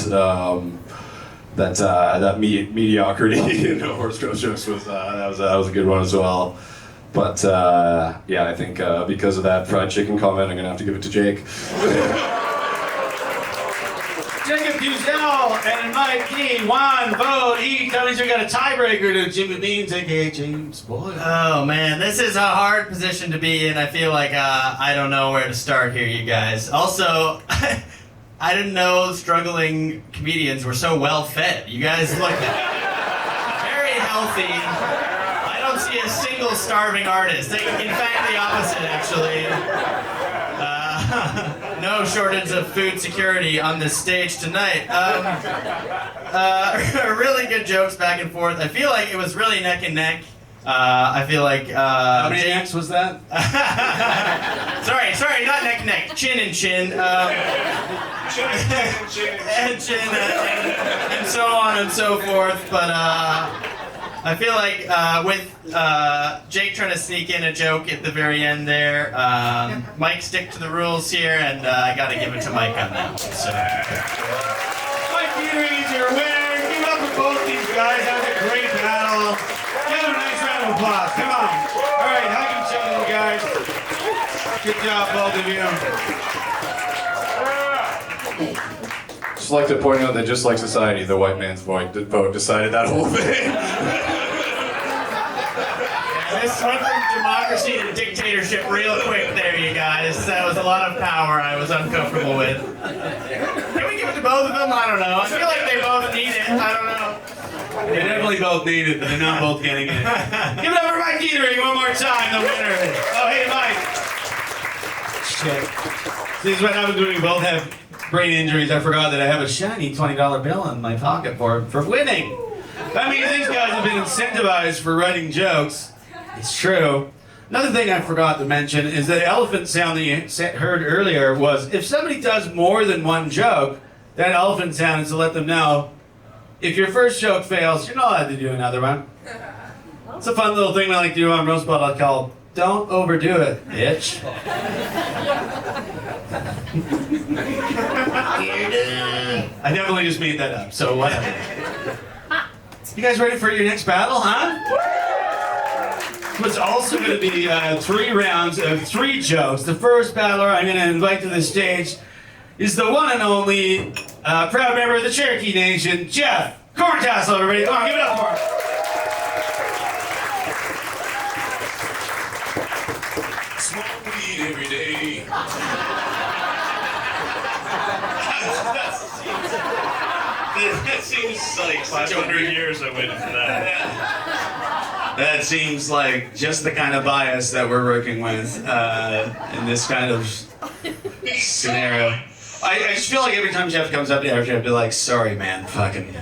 That mediocrity in horse girl jokes was that was a good one as well. But yeah, I think because of that fried chicken comment, I'm gonna have to give it to Jake.
Jacob Touzel and Mike D. 1 vote each. That means we got a tiebreaker to Jimmy Beans, aka James Boyle.
Oh man, this is a hard position to be in. I feel like I don't know where to start here, you guys. Also, I didn't know struggling comedians were so well fed. You guys look very healthy. I don't see a single starving artist. In fact, the opposite, actually. No shortage of food security on this stage tonight. Really good jokes back and forth. I feel like it was really neck and neck. I feel like
How many necks was that?
sorry, not neck and neck. Chin and chin. And chin and so on and so forth. But I feel like with Jake trying to sneak in a joke at the very end there, Mike stick to the rules here, and I got to give it to Mike on that one. So.
Mike Deitering is your winner. Give it up for both these guys. That was a great battle. Give them a nice round of applause. Come on. All right, hug each other, guys. Good job, both of you.
Just like to point out that just like society, the white man's vote decided that whole thing.
This went from democracy to dictatorship real quick there, you guys. That was a lot of power I was uncomfortable with. Can we give it to both of them? I don't know. I feel like they both need it. I don't know.
They definitely both need it, but they're not both getting it. Give it up for Mike Deitering one more time, the winner. Oh, hey, Mike. Shit. This is what happens when we both have brain injuries. I forgot that I have a shiny $20 bill in my pocket for winning. That means these guys have been incentivized for writing jokes. It's true. Another thing I forgot to mention is that elephant sound that you heard earlier was if somebody does more than one joke, that elephant sound is to let them know if your first joke fails, you're not allowed to do another one. It's a fun little thing I like to do on Roast Battle called Don't Overdo It, bitch. I definitely just made that up, so whatever. You guys ready for your next battle, huh? It's also going to be 3 rounds of 3 jokes. The first battler I'm going to invite to the stage is the one and only proud member of the Cherokee Nation, Jeff Corntassel, everybody. Come on, give it up for him.
Smoke weed every day.
That seems like 500 years I waited for that.
That seems like just the kind of bias that we're working with in this kind of scenario. I just feel like every time Jeff comes up to you, I have to be like, sorry, man, fucking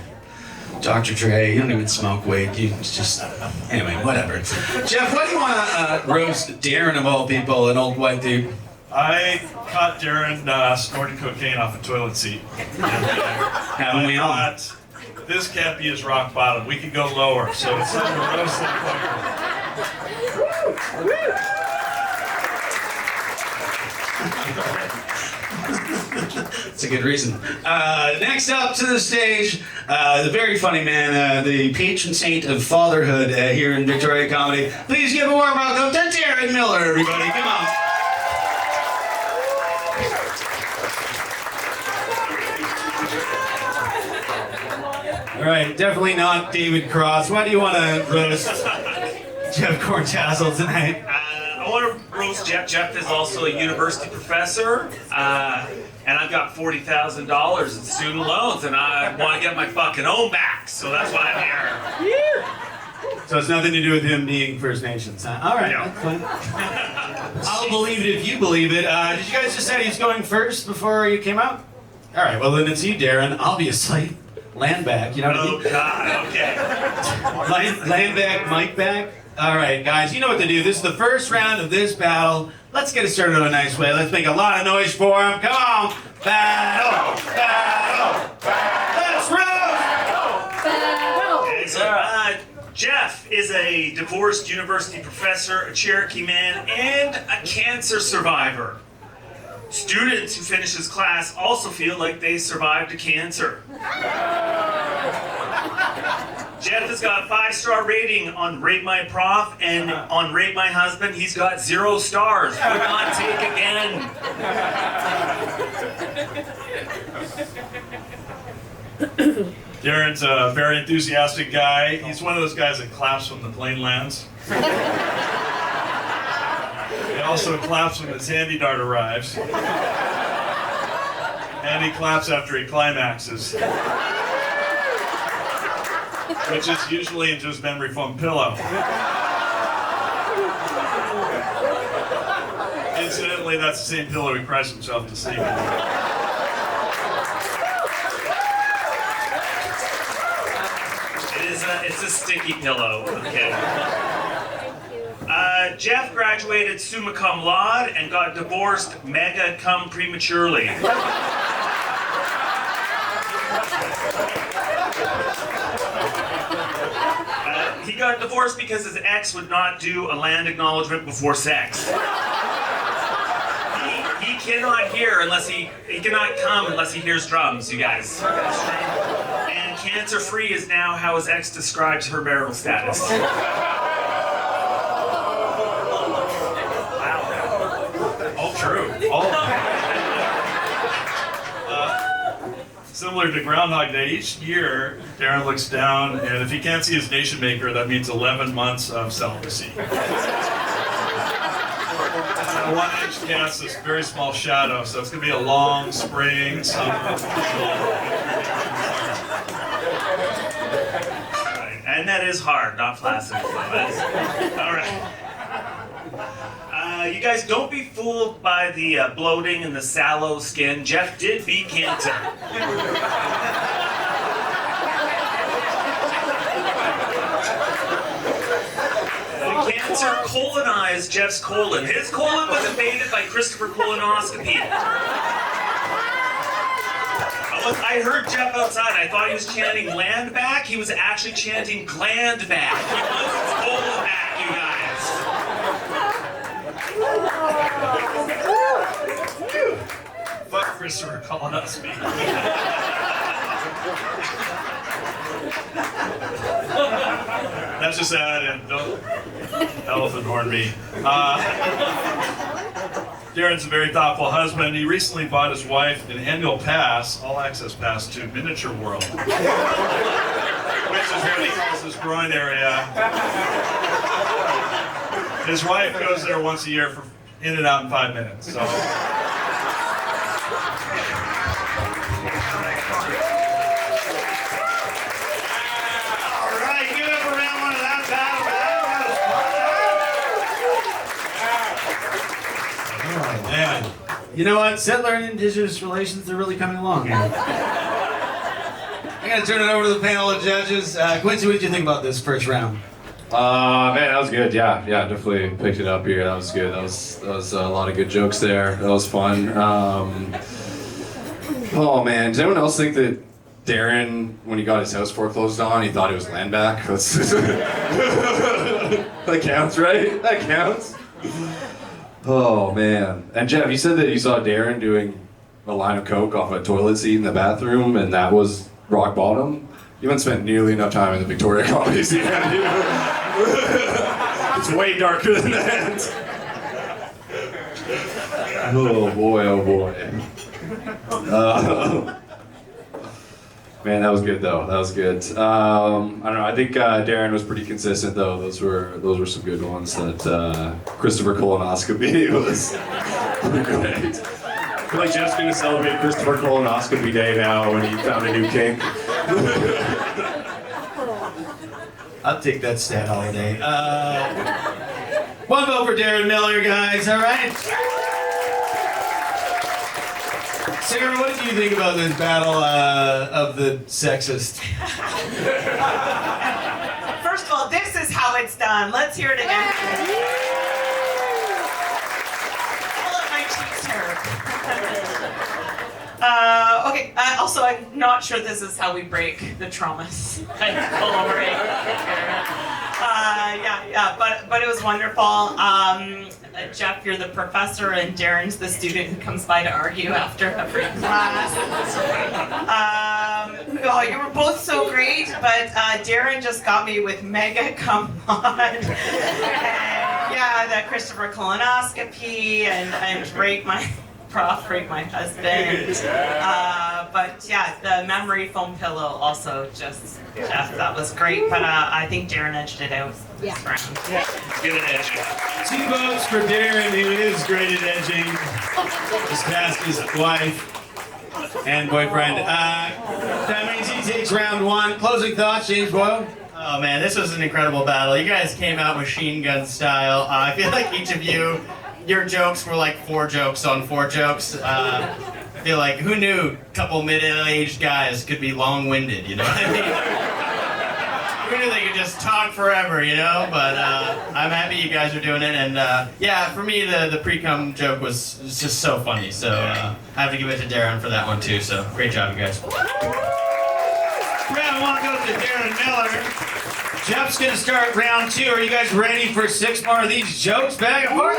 Dr. Dre, you don't even smoke weed. You just, anyway, whatever. Jeff, why do you want to roast Darren of all people, an old white dude?
I caught Darren snorting cocaine off a toilet seat.
Haven't we all?
This can't be his rock bottom. We can go lower, so it's time to roast that fucker.
That's a good reason. Next up to the stage, the very funny man, the patron saint of fatherhood here in Victoria Comedy. Please give a warm welcome to Darren Millar, everybody. Come on. All right, definitely not David Cross. Why do you want to roast Jeff Corntassel tonight?
I want to roast Jeff. Jeff is also a university professor, and I've got $40,000 in student loans, and I want to get my fucking own back, so that's why I'm here.
So it's nothing to do with him being First Nations, huh? All right, that's fine. I'll believe it if you believe it. Did you guys just say he's going first before you came out? All right, well then it's you, Darren, obviously. Land back, you know what I mean?
Oh, God, okay.
Land back, mic back. All right, guys, you know what to do. This is the first round of this battle. Let's get it started in a nice way. Let's make a lot of noise for him. Come on. Battle, battle, battle. Let's roll.
Okay, so, Jeff is a divorced university professor, a Cherokee man, and a cancer survivor. Students who finish his class also feel like they survived a cancer.
Jeff has got 5-star rating on Rate My Prof, and on Rate My Husband, he's got 0 stars. Would not take again.
Darren's a very enthusiastic guy. He's one of those guys that claps when the plane lands. He also claps when the sandy dart arrives. And he claps after he climaxes. Which is usually into his memory foam pillow. Incidentally, that's the same pillow he cries himself to sleep in.
It's a sticky pillow, okay. Jeff graduated summa cum laude and got divorced mega cum prematurely. He got divorced because his ex would not do a land acknowledgement before sex. He cannot hear unless he cannot come unless he hears drums, you guys. And cancer-free is now how his ex describes her marital status. Wow.
All true. All. Similar to Groundhog Day, each year Darren looks down, and if he can't see his nation maker, that means 11 months of celibacy. A 1-inch casts this very small shadow, so it's going to be a long spring, summer.
And that is hard, not placid. All right. You guys, don't be fooled by the bloating and the sallow skin. Jeff did beat cancer. Cancer colonized Jeff's colon. His colon was invaded by Christopher colonoscopy. I heard Jeff outside. I thought he was chanting land back. He was actually chanting gland back. He wants his colon back, you guys.
Fuck Christopher colonoscopy. That's just that, and don't elephant horn me. Darren's a very thoughtful husband. He recently bought his wife an annual pass, all-access pass to Miniature World, which is what he calls his groin area. His wife goes there once a year for in and out in 5 minutes. So.
Man, you know what? Settler and Indigenous relations, they're really coming along. I'm going to turn it over to the panel of judges. Quincy, what did you think about this first round?
Man, that was good. Yeah, definitely picked it up here. That was good. That was a lot of good jokes there. That was fun. Oh man, does anyone else think that Darren, when he got his house foreclosed on, he thought it was land back? That counts, right? That counts. Oh man. And Jeff, you said that you saw Darren doing a line of coke off a toilet seat in the bathroom, and that was rock bottom. You haven't spent nearly enough time in the Victoria comedy scene, have you? It's way darker than that. Oh boy, oh boy. Man, that was good though. That was good. I don't know. I think Darren was pretty consistent though. Those were some good ones. That Christopher colonoscopy was pretty great. I feel like Jeff's gonna celebrate Christopher colonoscopy day now when he found a new kink.
I'll take that stat holiday. One vote for Darren Millar, guys. All right. Sarah, what did you think about this battle of the sexist?
First of all, this is how it's done. Let's hear it again. Pull up my cheeks here. Okay, also, I'm not sure this is how we break the traumas. Pull over it. But it was wonderful. Jeff, you're the professor, and Darren's the student who comes by to argue after every class. It Oh, you were both so great, but Darren just got me with Mega Come On. And, yeah, the Christopher colonoscopy and rape my husband. But yeah, the memory foam pillow also just, Jeff, that was great. But I think Darren edged it out this round.
Get an edge.
2 votes for Darren, who is great at edging. Just past his wife and boyfriend. That means he takes round 1. Closing thoughts, James Boyle?
Oh man, this was an incredible battle. You guys came out machine gun style. I feel like each of you, your jokes were like 4 jokes on 4 jokes. I feel like, who knew a couple middle-aged guys could be long-winded, you know what I mean? Who knew they could just talk forever, you know? But I'm happy you guys are doing it, and yeah, for me, the pre-cum joke was just so funny, so I have to give it to Darren for that one too, so great job, you guys.
Round 1 goes to Darren Miller. Jeff's gonna start round 2. Are you guys ready for 6 more of these jokes back and forth?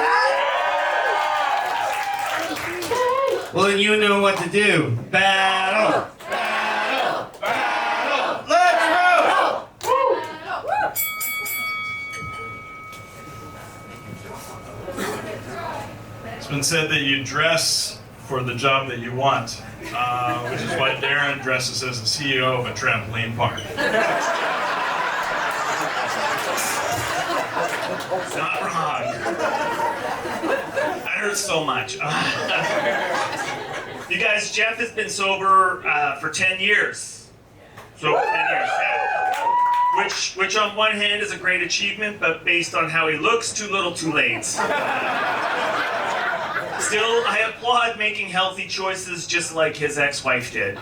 Well, then you know what to do. Battle! Battle! Battle! Let's go!
It's been said that you dress for the job that you want, which is why Darren dresses as the CEO of a trampoline park.
Not wrong. I heard so much. You guys, Jeff has been sober for 10 years. So 10 years, yeah. Which on one hand is a great achievement, but based on how he looks, too little, too late. Still, I applaud making healthy choices just like his ex-wife did.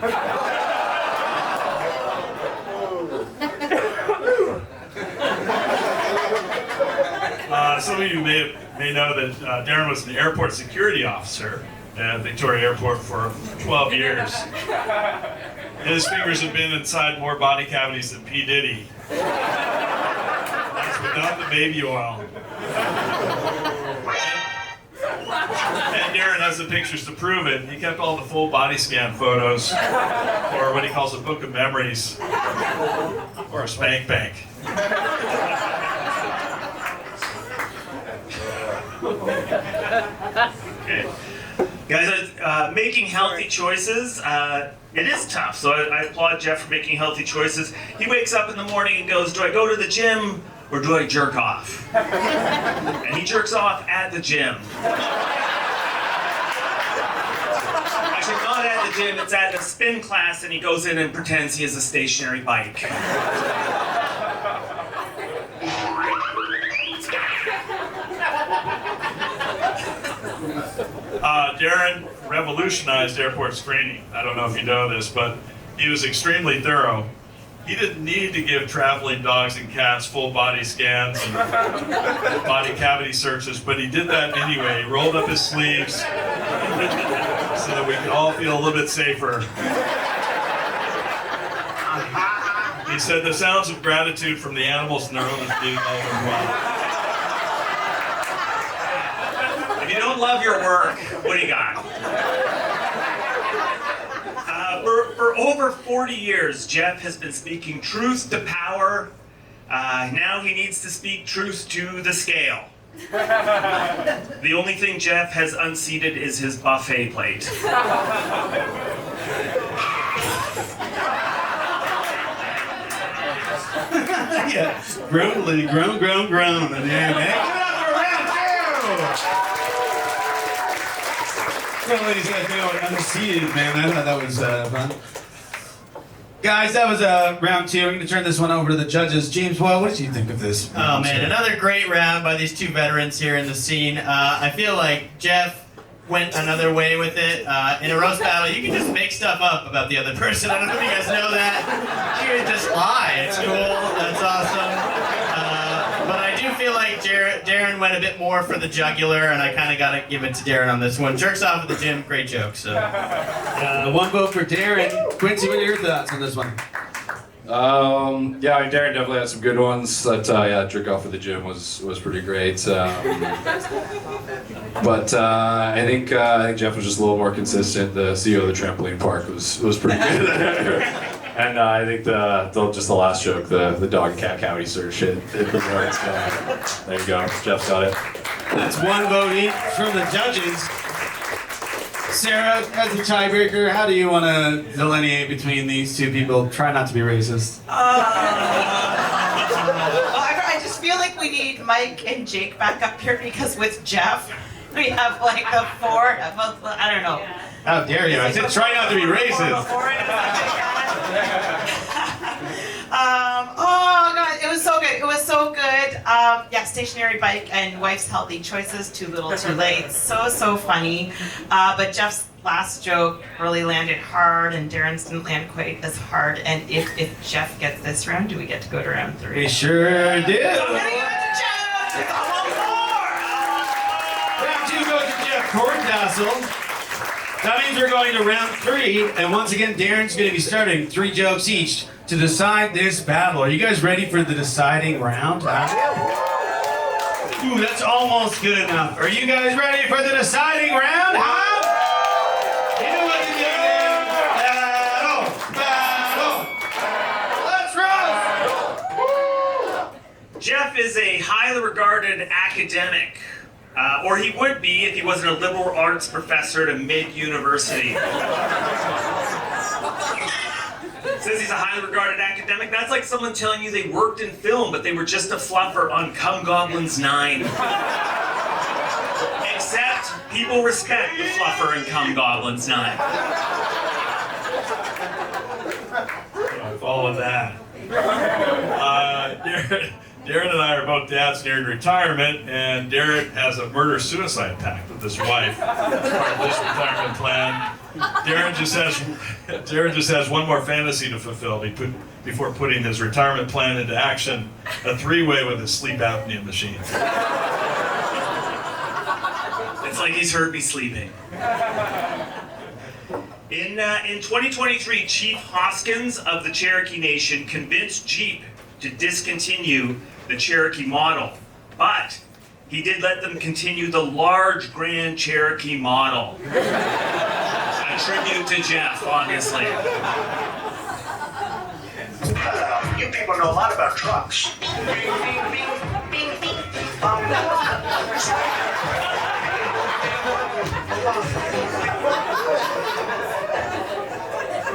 Some of you may know that Darren was an airport security officer at Victoria Airport for 12 years. His fingers have been inside more body cavities than P. Diddy. That's without the baby oil. And Darren has the pictures to prove it. He kept all the full body scan photos, or what he calls a book of memories, or a spank bank.
Okay. Guys, making healthy choices, it is tough, so I applaud Jeff for making healthy choices. He wakes up in the morning and goes, do I go to the gym or do I jerk off? And he jerks off at the gym. Actually, not at the gym, it's at a spin class, and he goes in and pretends he has a stationary bike.
Darren revolutionized airport screening. I don't know if you know this, but he was extremely thorough. He didn't need to give traveling dogs and cats full body scans and body cavity searches, but he did that anyway. He rolled up his sleeves so that we could all feel a little bit safer. He said the sounds of gratitude from the animals in their own bleeding all over well.
If you don't love your work, what do you got? For over 40 years, Jeff has been speaking truth to power. Now he needs to speak truth to the scale. The only thing Jeff has unseated is his buffet plate.
Yeah, groan, groan. And yeah, man. Give it up for round 2! Well, ladies and gentlemen, unseated, man. I thought that was fun. Guys, that was round 2. We're going to turn this one over to the judges. James Boyle, what did you think of this?
Oh man, another great round by these 2 veterans here in the scene. I feel like Jeff went another way with it. In a roast battle, you can just make stuff up about the other person. I don't know if you guys know that. You can just lie. It's cool. That's awesome. But I do feel like Darren went a bit more for the jugular, and I kind of got to give it to Darren on this one. Jerks off at the gym, great joke. So,
1 vote for Darren. Quincy, what are your thoughts on this one?
Yeah, Darren definitely had some good ones. That yeah, jerk off at the gym was pretty great. But I think Jeff was just a little more consistent. The CEO of the trampoline park was pretty good. And I think just the last joke, the dog and cat cavity sort of shit. There you go. Jeff's got it.
That's one vote each from the judges. Sarah, as a tiebreaker, how do you want to delineate between these two people? Try not to be racist.
I just feel like we need Mike and Jake back up here because with Jeff, we have like the four. I don't know.
How dare you? I said try not to be racist.
Oh god, it was so good. It was so good. Yeah, stationary bike and wife's healthy choices. Too little, too late. So funny. But Jeff's last joke really landed hard, and Darren's didn't land quite as hard. And if Jeff gets this round, do we get to go to round 3?
We sure do. Round 2 goes to Jeff Corntassel. That means we're going to round 3, and once again, Darren's going to be starting 3 jokes each to decide this battle. Are you guys ready for the deciding round? Ooh, that's almost good enough. Are you guys ready for the deciding round? Huh? You know what to do. Battle! Let's roll!
Jeff is a highly regarded academic. Or he would be if he wasn't a liberal arts professor at a mid-university. Says he's a highly regarded academic. That's like someone telling you they worked in film, but they were just a fluffer on Cum Goblins 9. Except people respect the fluffer in Cum Goblins 9.
I follow that. Darren and I are both dads nearing retirement, and Darren has a murder-suicide pact with his wife as part of this retirement plan. Darren just has one more fantasy to fulfill before putting his retirement plan into action: a 3-way with a sleep apnea machine.
It's like he's heard me sleeping. In 2023, Chief Hoskins of the Cherokee Nation convinced Jeep to discontinue the Cherokee model, but he did let them continue the large Grand Cherokee model. A tribute to Jeff, obviously.
You people know a lot about trucks.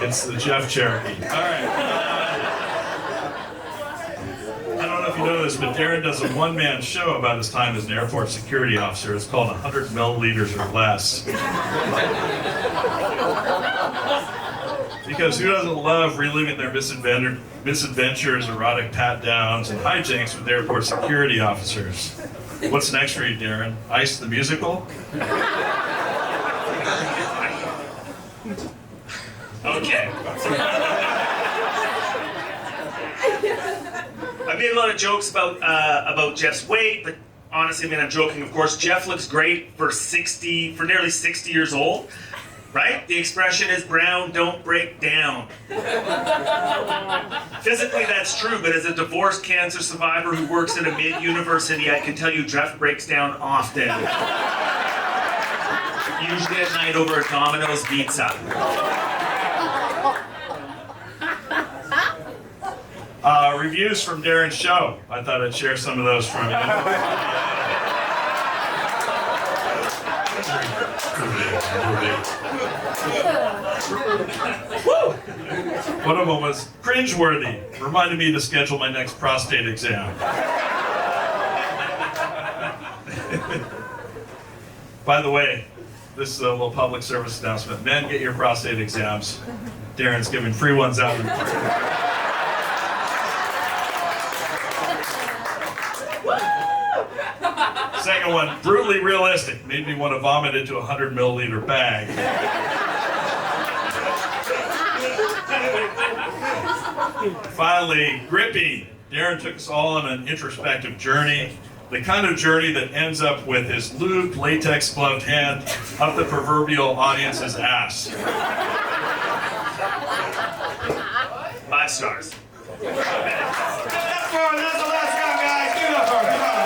It's the Jeff Cherokee. All right. I don't know if you know this, but Darren does a one-man show about his time as an airport security officer. It's called 100 milliliters or less. Because who doesn't love reliving their misadventures, erotic pat-downs, and hijinks with airport security officers? What's next for you, Darren? Ice the Musical?
Okay. I made a lot of jokes about Jeff's weight, but honestly, I mean, I'm joking, of course. Jeff looks great for nearly 60 years old, right? The expression is brown, don't break down. Physically, that's true, but as a divorced cancer survivor who works at a mid-university, I can tell you Jeff breaks down often. Usually at night over a Domino's pizza.
Reviews from Darren's show. I thought I'd share some of those from you. One of them was cringeworthy. Reminded me to schedule my next prostate exam. By the way, this is a little public service announcement. Men, get your prostate exams. Darren's giving free ones out. Second one, brutally realistic. Made me want to vomit into a 100 milliliter bag. Finally, grippy. Darren took us all on an introspective journey. The kind of journey that ends up with his lubed, latex gloved hand up the proverbial audience's ass.
5 stars.
That's the last round, guys. Give it up for him. Come on.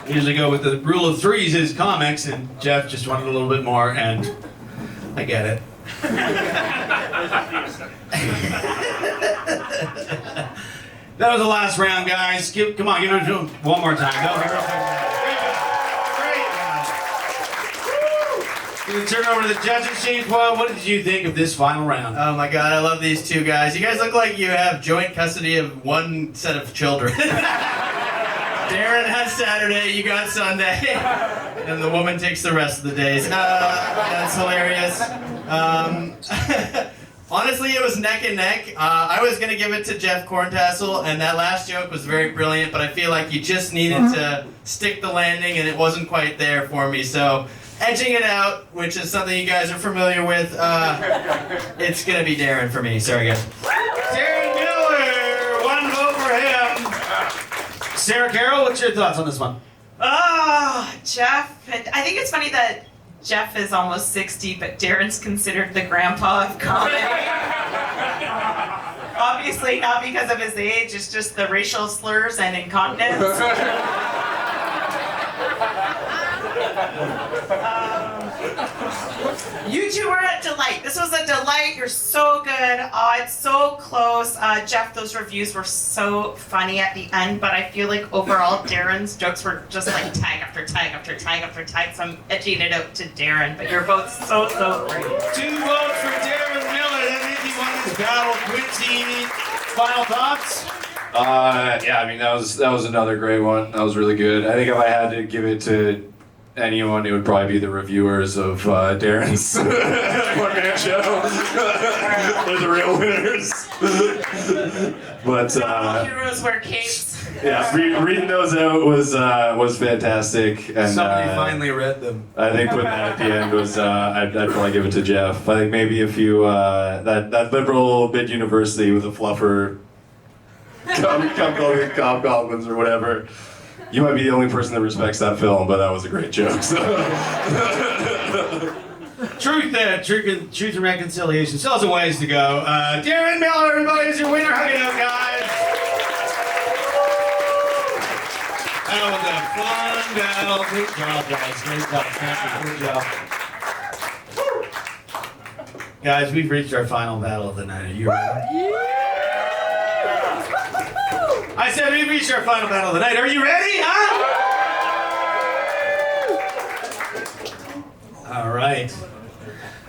Usually go with the rule of threes is comics, and Jeff just wanted a little bit more, and I get it. That was the last round, guys. Come on, give it to him one more time. Go. Great. Turn over to the judges, James. Well, what did you think of this final round?
Oh my god, I love these two guys. You guys look like you have joint custody of one set of children. Darren has Saturday, you got Sunday, and the woman takes the rest of the days. That's hilarious. Honestly, it was neck and neck. I was going to give it to Jeff Corntassel, and that last joke was very brilliant, but I feel like you just needed to stick the landing, and it wasn't quite there for me. So, edging it out, which is something you guys are familiar with, it's going to be Darren for me. Sorry, guys.
Darren Millar, one vote for him. Sarah Carroll, what's your thoughts on this one?
Jeff. I think it's funny that Jeff is almost 60, but Darren's considered the grandpa of comedy. Obviously, not because of his age, it's just the racial slurs and incontinence. You two were a delight. This was a delight. You're so good. It's so close. Jeff, those reviews were so funny at the end, but I feel like overall Darren's jokes were just like tag after tag after tag after tag, so I'm edging it out to Darren, but you're both so great.
2 votes for Darren Millar. That means he won his battle. Quincy, final thoughts?
Yeah, I mean that was another great one. That was really good. I think if I had to give it to anyone, it would probably be the reviewers of Darren's one-man show. They're the real winners. But
all heroes wear capes.
yeah, reading those out was fantastic. And
Somebody finally read them.
I think putting that at the end was I'd probably give it to Jeff. I think maybe if you that liberal mid university with a fluffer come goblins or whatever. You might be the only person that respects that film, but that was a great joke. So.
Truth and reconciliation still has a ways to go. Darren Millar, everybody, is your winner. Hug it out, guys. That was a fun battle. Good job, guys. Great job. Good job. Guys, we've reached our final battle of the night. Are you ready? I said we've reached our final battle of the night. Are you ready, huh? All right.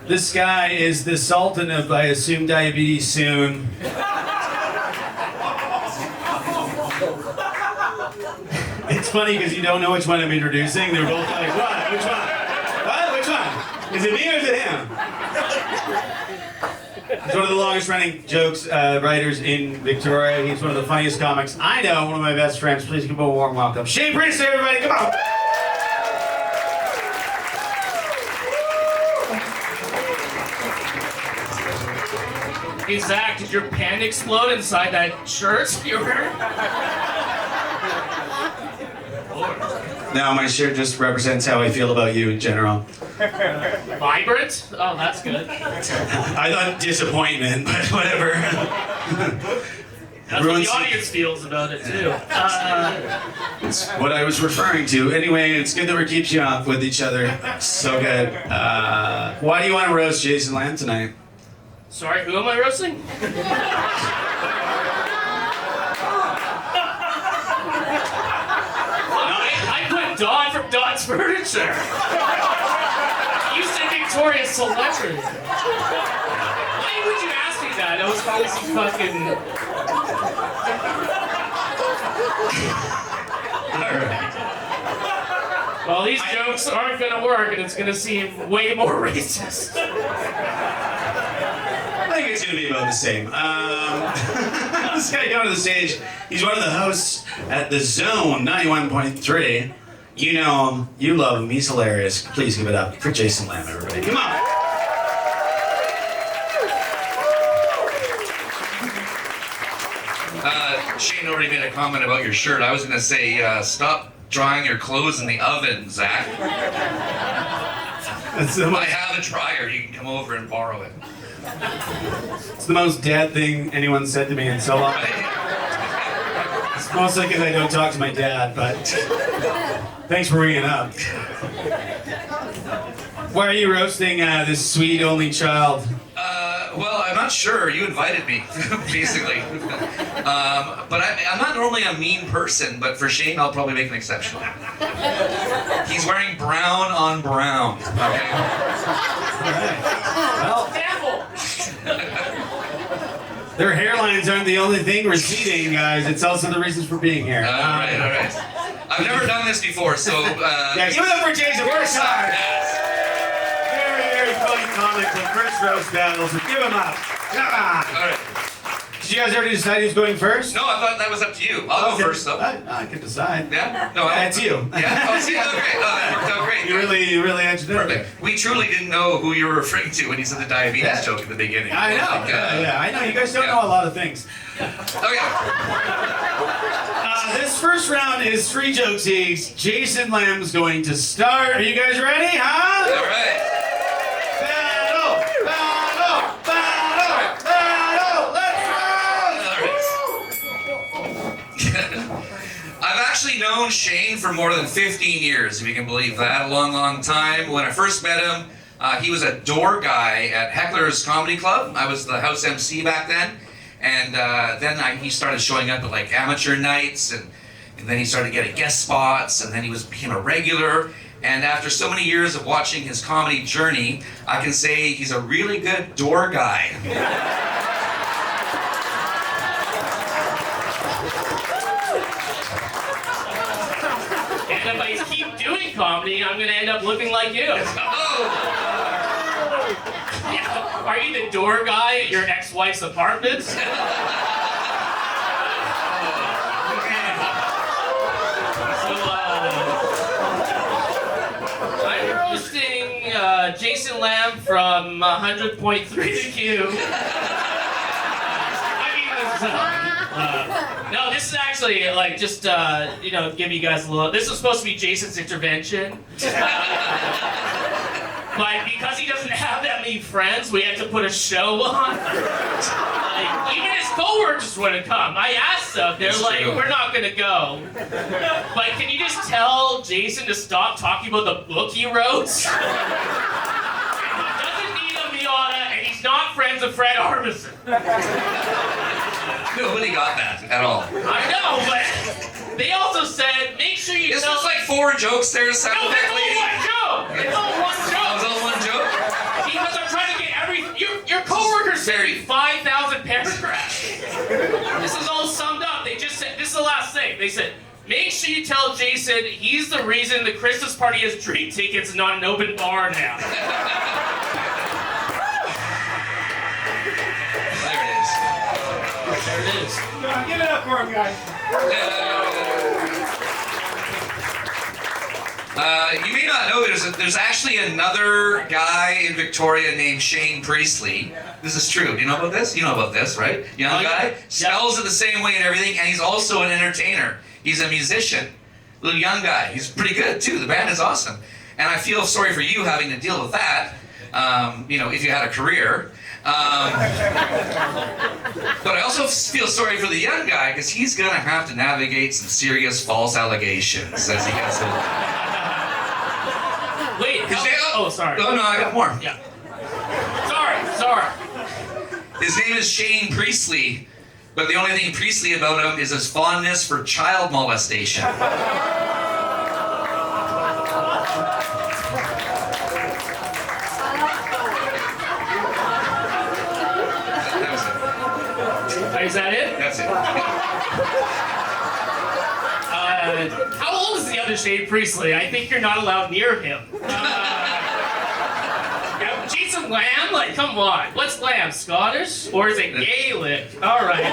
This guy is the Sultan of, I assume, diabetes soon. It's funny because you don't know which one I'm introducing. They're both like, what? Which one? What? Which one? Is it me or is it him? He's one of the longest running jokes writers in Victoria. He's one of the funniest comics I know, one of my best friends. Please give him a warm welcome. Shane Priestley, everybody, come on!
Hey Zach, did your pan explode inside that shirt you're wearing?
No, my shirt just represents how I feel about you in general.
Vibrant? Oh, that's good.
I thought disappointment, but whatever.
That's what the audience feels about it, too.
It's what I was referring to. Anyway, it's good that we keep you up with each other. So good. Why do you want to roast Jason Lamb tonight?
Sorry, who am I roasting? I put Don from Don's Furniture. You said Victoria's Celebrity. Why would you ask me that? That was probably some fucking...
Alright.
Well, these jokes aren't gonna work, and it's gonna seem way more racist.
I think it's gonna be about the same. This guy coming to the stage, he's one of the hosts at the Zone 91.3. You know him, you love him, he's hilarious. Please give it up for Jason Lamb, everybody. Come on!
Shane already made a comment about your shirt. I was gonna say, stop drying your clothes in the oven, Zach. I have a dryer, you can come over and borrow it.
It's the most dad thing anyone said to me in so long. It's mostly because I don't talk to my dad, but
Thanks for bringing it up. Why are you roasting this sweet only child?
Well, I'm not sure. You invited me, basically. But I'm not normally a mean person, but for Shane, I'll probably make an exception. He's wearing brown on brown. Okay.
Well, their hairlines aren't the only thing receding, guys. It's also the reasons for being here.
All right. I've never done this before, so...
yeah, give it up for Jason. Work hard. Very fun comic, the first roast battles. Give him up. Come on.
All right.
Did you guys already decide who's going first?
No, I thought that was up to you. I'll go first, though.
I can decide.
Yeah? No,
That's you.
Yeah? Oh, see, that worked out great.
You really answered it.
Perfect. We truly didn't know who you were referring to when you said the diabetes joke at the beginning.
I know. I know. You guys don't know a lot of things.
Oh, yeah.
This first round is 3 jokes each. Jason Lamb's going to start. Are you guys ready, huh?
All right. I've actually known Shane for more than 15 years, if you can believe that. A long time. When I first met him, he was a door guy at Heckler's Comedy Club. I was the house MC back then. And then he started showing up at like amateur nights, and then he started getting guest spots, and then he became a regular. And after so many years of watching his comedy journey, I can say he's a really good door guy.
And if I keep doing comedy, I'm going to end up looking like you. Yeah. Are you the door guy at your ex-wife's apartment? I'm roasting Jason Lamb from 100.3 The Q. No, this is actually like just give you guys a little. This was supposed to be Jason's intervention, but because he doesn't have that many friends, we had to put a show on. Even his coworkers wouldn't come. I asked them, they're like, "We're not gonna go." But can you just tell Jason to stop talking about the book he wrote? He doesn't need a Miata, and he's not friends with Fred Armisen.
Nobody got that at all.
I know, but they also said, make sure you
This
tell...
was like 4 jokes there, so
No, it's all one joke! It's all one joke!
Oh, it's all one joke?
Because I'm trying to get your coworkers sent me 5,000 paragraphs. This is all summed up. They just said, this is the last thing. They said, make sure you tell Jason he's the reason the Christmas party has drink tickets and not an open bar now.
There it is.
Give it up for him, guys.
You may not know there's actually another guy in Victoria named Shane Priestley. This is true. Do you know about this? You know about this, right? Young guy. Spells it the same way and everything, and he's also an entertainer. He's a musician. Little young guy. He's pretty good too. The band is awesome. And I feel sorry for you having to deal with that, if you had a career. But I also feel sorry for the young guy because he's going to have to navigate some serious false allegations as he gets older.
Wait, sorry.
Oh, no, I got more.
Yeah. Sorry.
His name is Shane Priestley, but the only thing Priestley about him is his fondness for child molestation.
Is that it?
That's it.
How old is the other Shane Priestley? I think you're not allowed near him. Jason Lamb? Like, come on. What's Lamb? Scottish? Or is it Gaelic? Alright,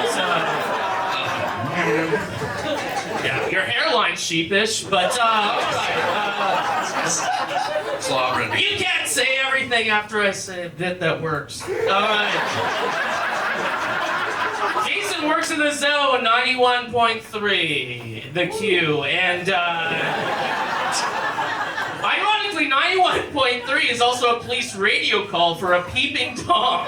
yeah, your hairline's sheepish, but,
Clobbering.
You can't say everything after I say a bit that works. Alright. Jason works in the zone, 91.3, the Q, and ironically, 91.3 is also a police radio call for a peeping Tom.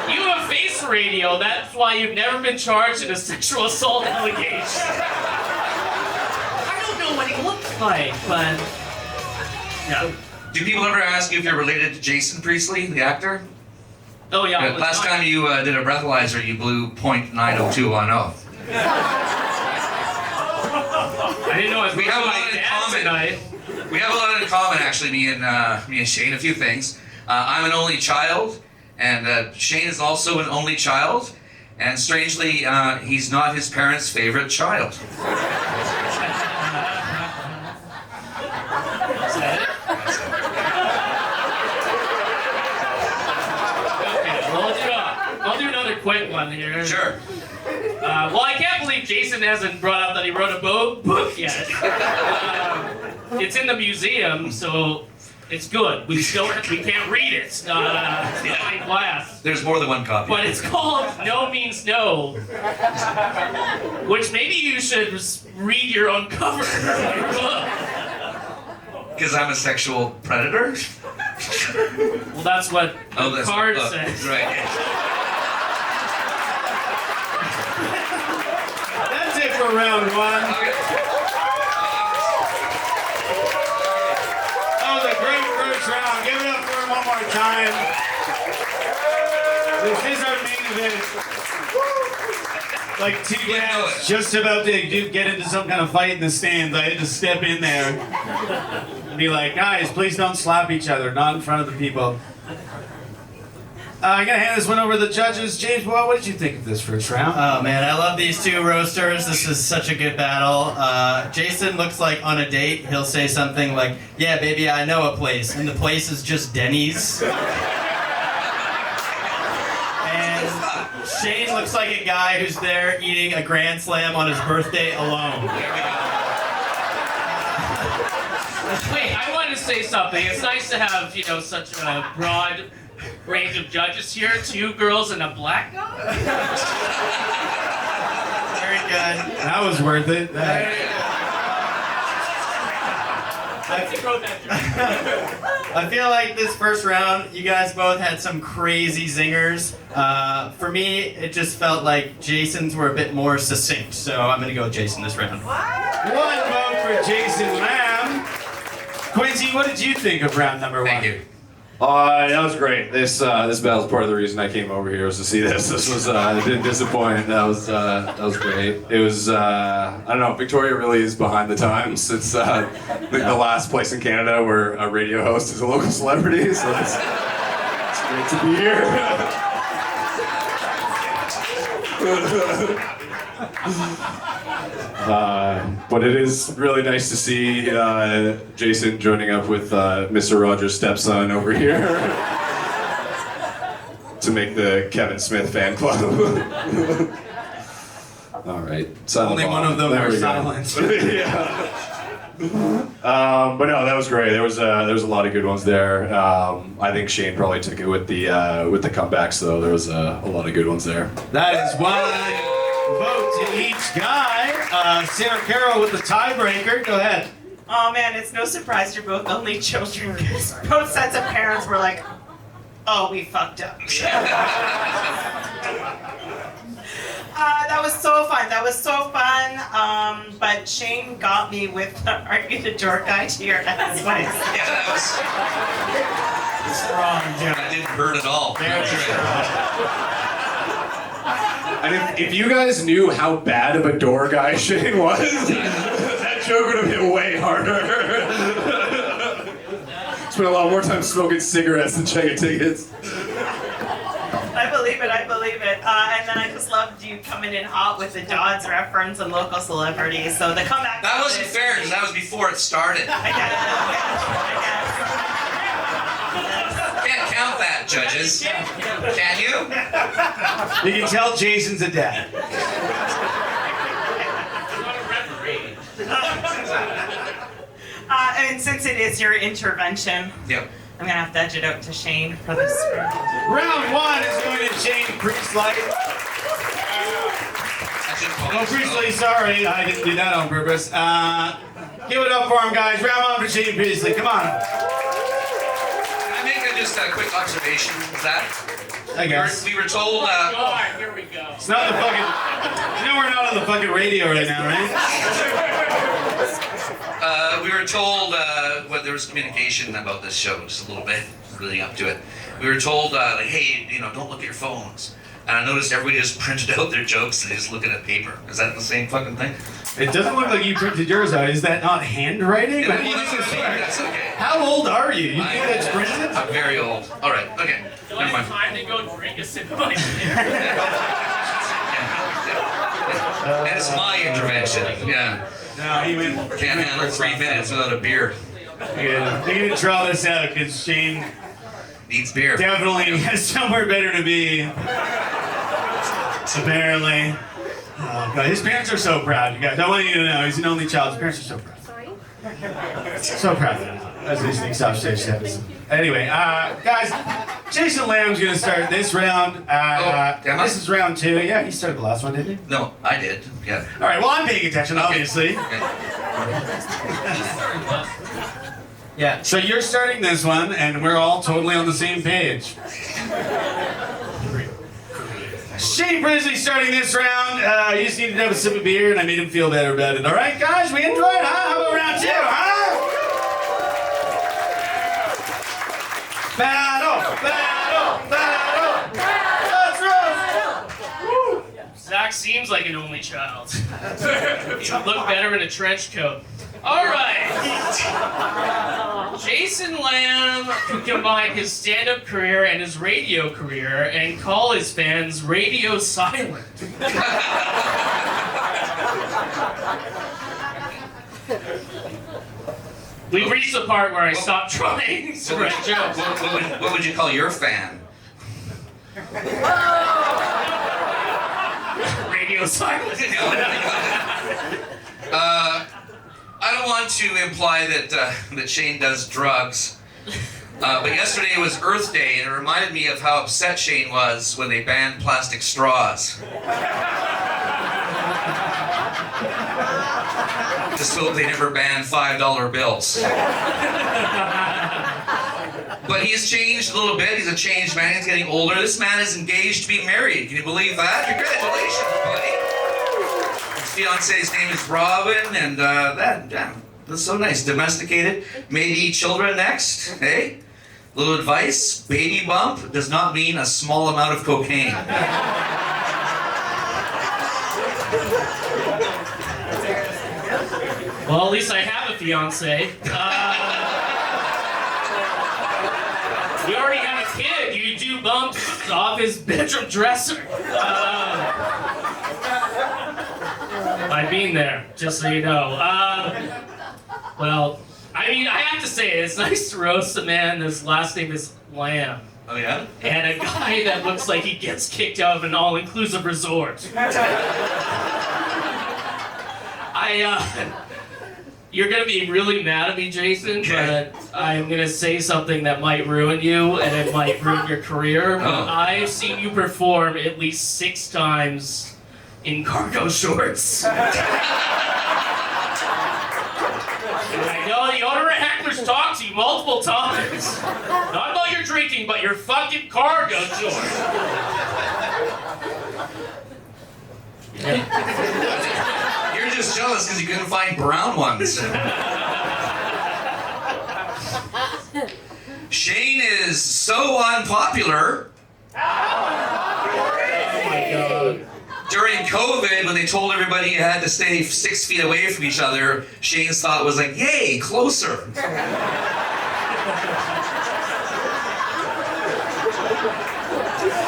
You have a face radio, that's why you've never been charged in a sexual assault allegation.
I don't
fight, but yeah.
Do people ever ask you if you're related to Jason Priestley, the actor?
Oh yeah. all the
Last time you did a breathalyzer, you blew .902 on oath.
I didn't know I was
We have a lot in common.
tonight.
We have a lot in common, actually, me and Shane. A few things. I'm an only child, and Shane is also an only child. And strangely, he's not his parents' favorite child.
I'll do another quick one here.
Sure.
Well, I can't believe Jason hasn't brought up that he wrote a book yet. It's in the museum, so it's good. We can't read it. It's behind glass.
There's more than one copy.
But it's called No Means No, which maybe you should read your own cover of your book.
Because I'm a sexual predator?
Well, that's what the card
the book.
says.
Right.
That's it for round one. That was a great first round. Give it up for him one more time. This is our main event. Like two guys just about to get into some kind of fight in the stands. I had to step in there and be like, guys, please don't slap each other, not in front of the people. I'm gonna hand this one over to the judges. James, what did you think of this first round?
Oh man, I love these two roasters. This is such a good battle. Jason looks like on a date, he'll say something like, yeah, baby, I know a place, and the place is just Denny's. And Shane looks like a guy who's there eating a Grand Slam on his birthday alone.
Wait, I wanted to say something. It's nice to have, such a broad range of judges here. 2 girls and a black guy.
Very good.
That was worth it.
I feel like this first round, you guys both had some crazy zingers. For me, it just felt like Jason's were a bit more succinct, so I'm gonna go with Jason this round.
One vote for Jason Lamb. Quincy, what did you think of round number one?
Thank you.
That was great. This battle's part of the reason I came over here was to see this. This was it didn't disappoint. That was great. It was I don't know. Victoria really is behind the times. It's the last place in Canada where a radio host is a local celebrity. So it's great to be here. But it is really nice to see Jason joining up with Mr. Rogers' stepson over here to make the Kevin Smith fan club. All right.
Only one of them are silent.
Yeah. But no, that was great. There was a lot of good ones there. I think Shane probably took it with the comebacks, though. There was a lot of good ones there.
That is one vote to each guy. Sarah Carroll with the tiebreaker. Go ahead.
Oh man, it's no surprise you're both only children because both sets of parents were like, oh, we fucked up. That was so fun. But Shane got me with the Are You the Dork guy to your ass.
Yeah, that was
strong.
Yeah, I didn't hurt at all.
And if you guys knew how bad of a door guy Shane was, that joke would have hit way harder. Spent a lot more time smoking cigarettes than checking tickets.
I believe it. And then I just loved you coming in hot with the Dodds reference and local celebrities. So the comeback.
That wasn't fair because that was before it started. Can't count that, judges. Can you?
You can tell Jason's a dad.
And since it is your intervention,
yep.
I'm gonna have to edge it out to Shane for this.
Round one is going to Shane Priestley. Oh, Priestley, sorry, I didn't do that on purpose. Give it up for him, guys. Round one for Shane Priestley. Come on.
Can I make just a quick observation? Is that?
I guess.
We were told.
Alright, here we go.
It's not the fucking. You know we're not on the fucking radio right now, right?
We were told, well, there was communication about this show, just a little bit, leading up to it. We were told, like, hey, don't look at your phones. And I noticed everybody just printed out their jokes and just looking at paper. Is that the same fucking thing?
It doesn't look like you printed yours out. Is that not handwriting?
Yeah, that's okay.
How old are you? You think that's printed?
I'm very old. All right, okay. Never mind.
Time to go drink a sip of my beer.
And it's my intervention. Yeah.
No, he went.
Can't handle 3 minutes without a beer.
Yeah, we need to draw this out because Shane
needs beer.
Definitely has somewhere better to be. Apparently. Oh, God. His parents are so proud, you guys. I want you to know, he's an only child. His parents are so proud. So proud of him. As these things off stage status. Anyway, guys, Jason Lamb's gonna start this round. This is round 2. Yeah, he started the last one, didn't he?
No, I did. Yeah.
All right. Well, I'm paying attention, obviously. Yeah. So you're starting this one, and we're all totally on the same page. Shane Priestley starting this round. He just needed to have a sip of beer, and I made him feel better about it. All right, guys, we enjoyed it, huh? How about round 2, huh? Battle! Battle! Battle! Let's roast!
Zach seems like an only child. He'd look better in a trench coat. All right. Jason Lamb could combine his stand-up career and his radio career and call his fans radio silent. We've reached the part where I stopped trying to write jokes.
What would you call your fan?
Radio silent.
I don't want to imply that that Shane does drugs, but yesterday was Earth Day, and it reminded me of how upset Shane was when they banned plastic straws. Just hope they never ban $5 bills. But he's changed a little bit. He's a changed man. He's getting older. This man is engaged to be married. Can you believe that? Congratulations, buddy. His fiance's name is Robin, and that's so nice. Domesticated. Maybe children next. Hey? Little advice. Baby bump does not mean a small amount of cocaine.
Well, at least I have a fiance. We already have a kid. You do bumps off his bedroom dresser. I've been there, just so you know. Well, I mean, I have to say, it's nice to roast a man whose last name is Lamb.
Oh, yeah?
And a guy that looks like he gets kicked out of an all-inclusive resort. You're gonna be really mad at me, Jason, but I'm gonna say something that might ruin you, and it might ruin your career. But I've seen you perform at least 6 times in cargo shorts. I know the owner of Heckler's talked to you multiple times. Not about your drinking, but your fucking cargo shorts.
You're just jealous because you couldn't find brown ones. Shane is so unpopular.
Oh my God.
During COVID, when they told everybody you had to stay 6 feet away from each other, Shane's thought was like, yay, closer.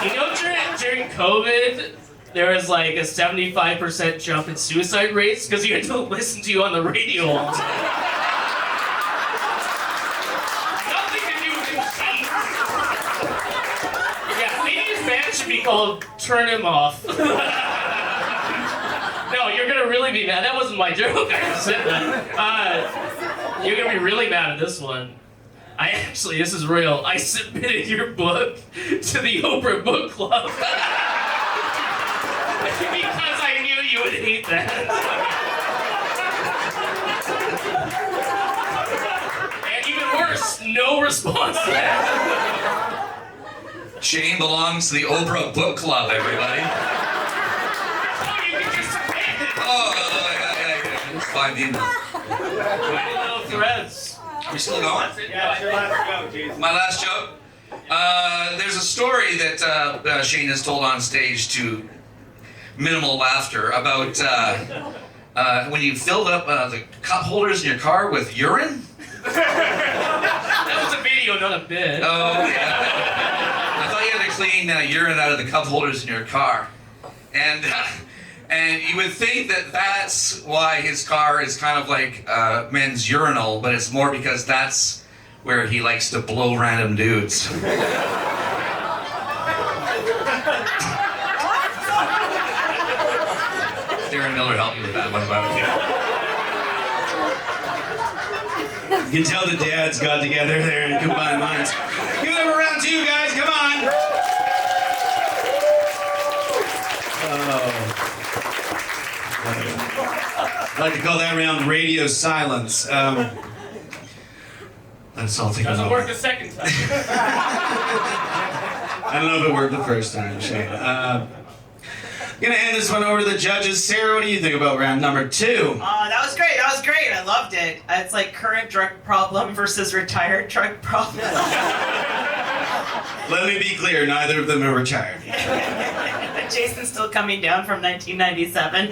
You know, during COVID, there was like a 75% jump in suicide rates because you had to listen to you on the radio all day. Nothing to do with machines. Yeah, maybe his band should be called Turn Him Off. No, you're gonna really be mad. That wasn't my joke. I just said that. You're gonna be really mad at this one. This is real. I submitted your book to the Oprah Book Club. Because I knew you would hate that. And even worse, no response to that.
Shane belongs to the Oprah Book Club, everybody.
Oh, you can just submit it.
Oh, yeah. It's fine.
No threads.
Are we still going?
Yeah, your last joke, Jason.
My last joke? There's a story that Shane has told on stage to minimal laughter about when you filled up the cup holders in your car with urine.
That was a video, not a bit.
Oh, yeah. I thought you had to clean urine out of the cup holders in your car. And you would think that that's why his car is kind of like men's urinal, but it's more because that's where he likes to blow random dudes. Darren Millar helped me with that one.
You can tell the dads got together there and combined minds. Give it up for round 2, guys. Come on. I like to call that round radio silence. Let's all take a
Doesn't
moment.
work the second time.
I don't know if it worked the first time, Shane. Gonna hand this one over to the judges. Sarah, what do you think about round number 2?
That was great. That was great. I loved it. It's like current drug problem versus retired drug problem.
Let me be clear, neither of them are retired.
Jason's still coming down from 1997.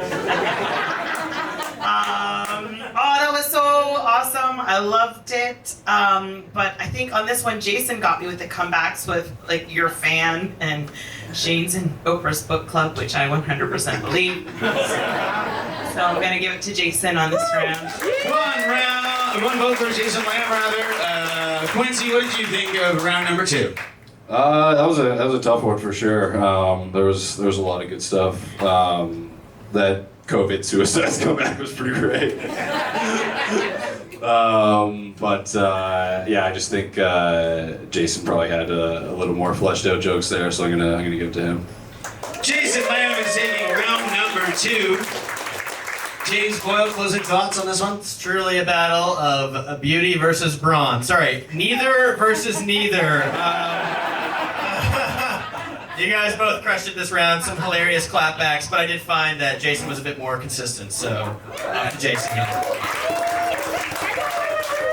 That was so awesome. I loved it. But I think on this one, Jason got me with the comebacks with like Your Fan and Shane's in Oprah's book club, which I 100% believe. So I'm gonna give it to Jason on this round.
One vote for Jason Lamb, rather. Quincy, what did you think of round number 2?
That was a tough one for sure. There was a lot of good stuff. That COVID suicides comeback was pretty great. Yeah, I just think Jason probably had a little more fleshed out jokes there, so I'm gonna give it to him.
Jason Lamb is taking round number 2. James Boyle, closing thoughts on this one?
It's truly a battle of beauty versus brawn. Sorry, neither versus neither. You guys both crushed it this round. Some hilarious clapbacks, but I did find that Jason was a bit more consistent. So, Jason.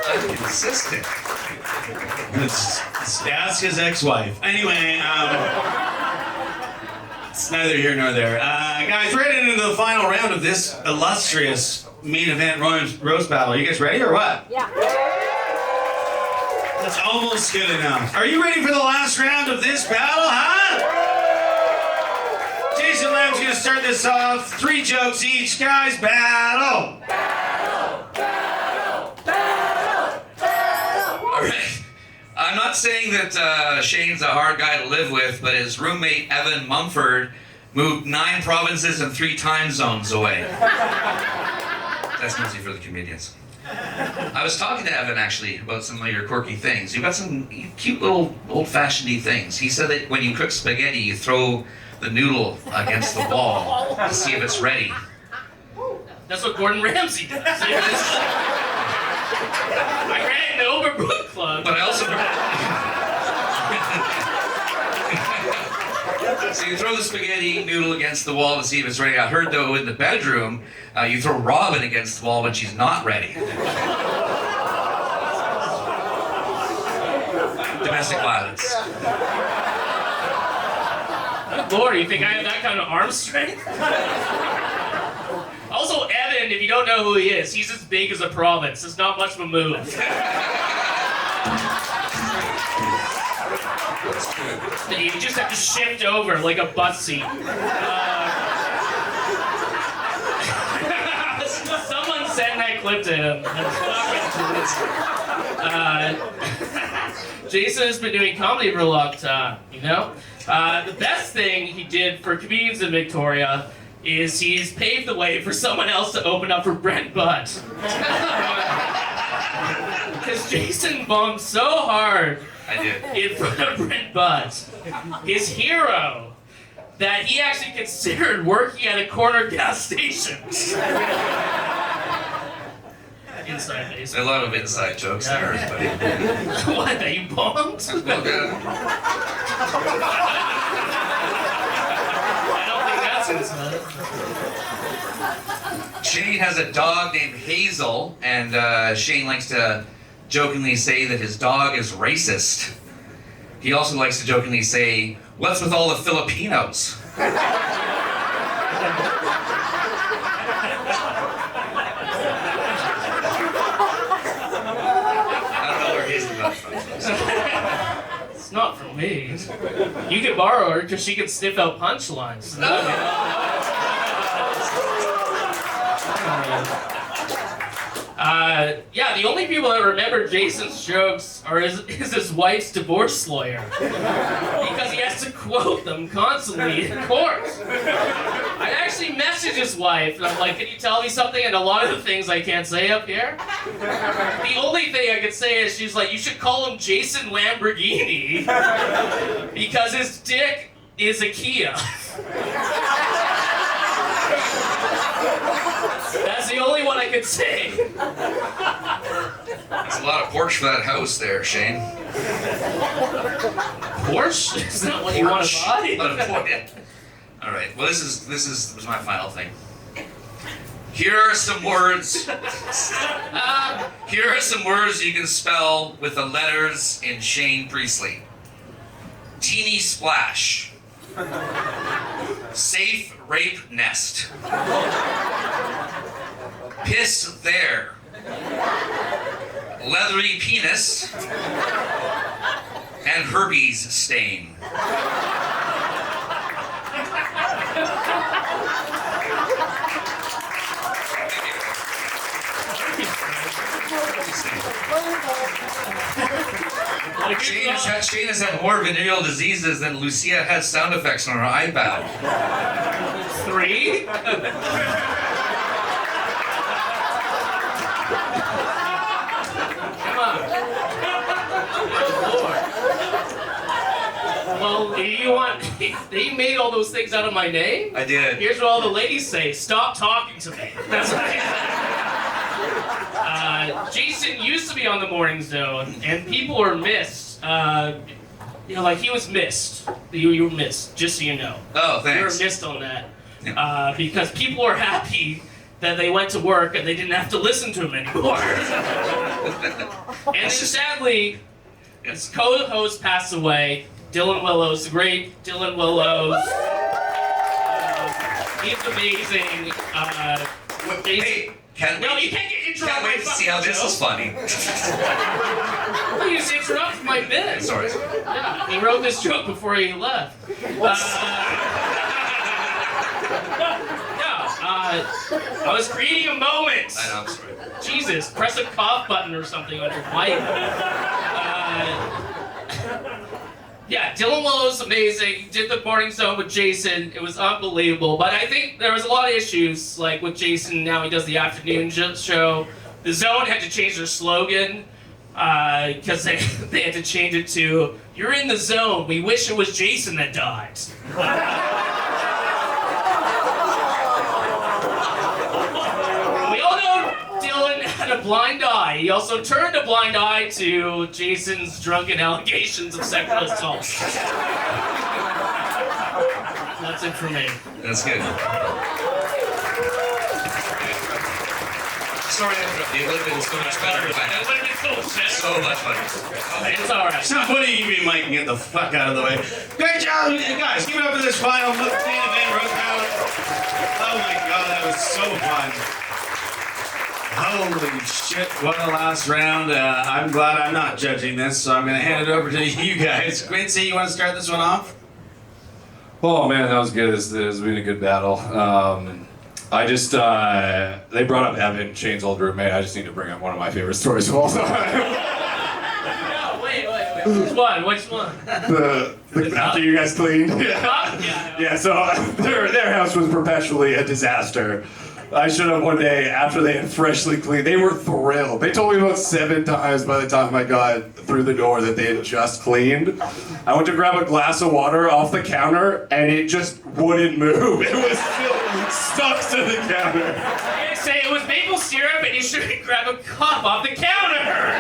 I'm consistent.
Let's ask his ex-wife. Anyway, it's neither here nor there. Guys, right into the final round of this illustrious main event roast battle. Are you guys ready or what?
Yeah.
That's almost good enough. Are you ready for the last round of this battle, huh? Jason Lamb's gonna start this off. 3 jokes each. Guys, battle!
All right. I'm not saying that Shane's a hard guy to live with, but his roommate Evan Mumford moved 9 provinces and 3 time zones away. That's mostly for the comedians. I was talking to Evan actually about some of your quirky things. You've got some cute little old-fashioned-y things. He said that when you cook spaghetti, you throw the noodle against the wall to see if it's ready.
That's what Gordon Ramsay does. I ran the Overbrook Club.
But I also... So you throw the spaghetti noodle against the wall to see if it's ready. I heard, though, in the bedroom, you throw Robin against the wall when she's not ready. Domestic violence.
Lord, you think I have that kind of arm strength? Also, Evan, if you don't know who he is, he's as big as a province. It's not much of a move. You just have to shift over like a bus seat. Someone send that clip to him. Jason has been doing comedy for a long time, you know? The best thing he did for comedians in Victoria is he's paved the way for someone else to open up for Brent Butt. Because Jason bombed so hard in front of Brent Butt, his hero, that he actually considered working at a corner gas station. Inside baseball.
A lot of inside jokes there.
What, that you bombed?
Well,
I don't think that's inside.
Shane has a dog named Hazel, and Shane likes to jokingly say that his dog is racist. He also likes to jokingly say, "What's with all the Filipinos?"
It's not from me. You can borrow her because she can sniff out punchlines. Yeah, the only people that remember Jason's jokes are is his wife's divorce lawyer. Because he has to quote them constantly in court. I actually messaged his wife and I'm like, can you tell me something? And a lot of the things I can't say up here. The only thing I could say is she's like, you should call him Jason Lamborghini. Because his dick is a Kia. That's the only one I could say.
That's a lot of Porsche for that house there, Shane.
Porsche? Is that what you want to buy?
All right. Well, this was my final thing. Here are some words. Here are some words you can spell with the letters in Shane Priestley. Teeny splash. Safe rape nest. Piss there. Leathery penis. And herpes stain. Shane has had more venereal diseases than Lucia has sound effects on her iPad.
3? Come on. Well, you want... They made all those things out of my name?
I did.
Here's what all the ladies say. Stop talking to me. That's what I Jason used to be on the Morning Zone, and people were missed. You know, like he was missed. You were missed, just so you know.
Oh, thanks.
You were missed on that. Because people were happy that they went to work and they didn't have to listen to him anymore. And then sadly, his co-host passed away. Dylan Willows, the great Dylan Willows. He's amazing.
Hey,
you can't get interrupted.
Can't wait to see how this is funny.
Well, you just interrupted my bit.
Sorry.
Yeah, he wrote this joke before he left. I was creating a moment.
I know, I'm sorry.
Jesus, press a cough button or something on your mic. Yeah, Dylan Willow's amazing. Did the Morning Zone with Jason. It was unbelievable. But I think there was a lot of issues, like with Jason. Now he does the afternoon show. The Zone had to change their slogan because they had to change it to "You're in the zone. We wish it was Jason that died." We all know Dylan had a blind eye. He also turned a blind eye to Jason's drunken allegations of sexual assault. That's it for me.
That's good. Sorry to interrupt you. It would have been so much better if I had.
It would have been
So much funny.
It's alright.
It's not funny, you mean Mike, and get the fuck out of the way. Great job, guys. Keep it up for this final main event roast battle. Oh my god, that was so fun. Holy shit, what a last round. I'm glad I'm not judging this, so I'm going to hand it over to you guys. Quincy, you want to start this one off?
Oh man, that was good. It's been a good battle. I just, they brought up Evan, Shane's old roommate. I just need to bring up one of my favorite stories of all time.
No, wait. Which one?
the after you guys cleaned. Yeah, so their house was perpetually a disaster. I showed up one day after they had freshly cleaned. They were thrilled. They told me about 7 times by the time I got through the door that they had just cleaned. I went to grab a glass of water off the counter and it just wouldn't move. It was still stuck to the counter.
I say it was maple syrup and you should grab a cup off the counter.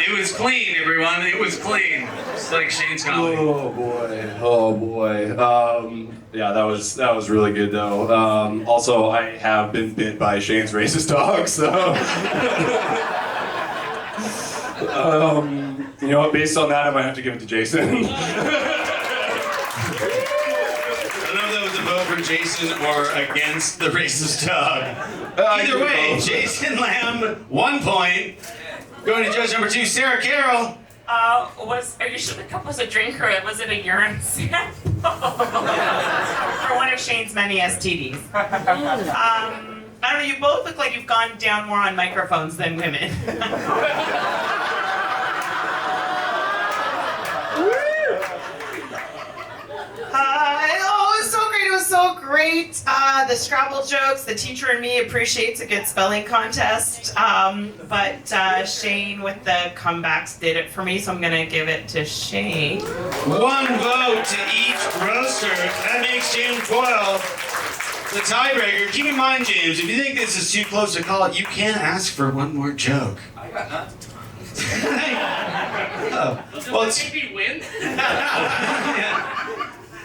It was clean, everyone. It was clean. Just like Shane's comedy.
Oh boy. Oh boy. Yeah, that was really good though. Also, I have been bit by Shane's racist dog, so. You know what? Based on that, I might have to give it to Jason.
I don't know if that was a vote for Jason or against the racist dog. Either way, Jason Lamb, 1 point. Going to judge number 2, Sarah Carroll.
Are you sure the cup was a drink or was it a urine sample?
For one of Shane's many STDs. I don't know, you both look like you've gone down more on microphones than women. Oh, it was so great. It was so great. The Scrabble jokes, the teacher and me appreciates a good spelling contest. But Shane with the comebacks did it for me, so I'm going to give it to Shane.
1 vote to each roaster. That makes James 12. The tiebreaker. Keep in mind, James, if you think this is too close to call it, you can ask for one more joke.
I got none.
Oh. Well, it's...
Maybe win?
Yeah.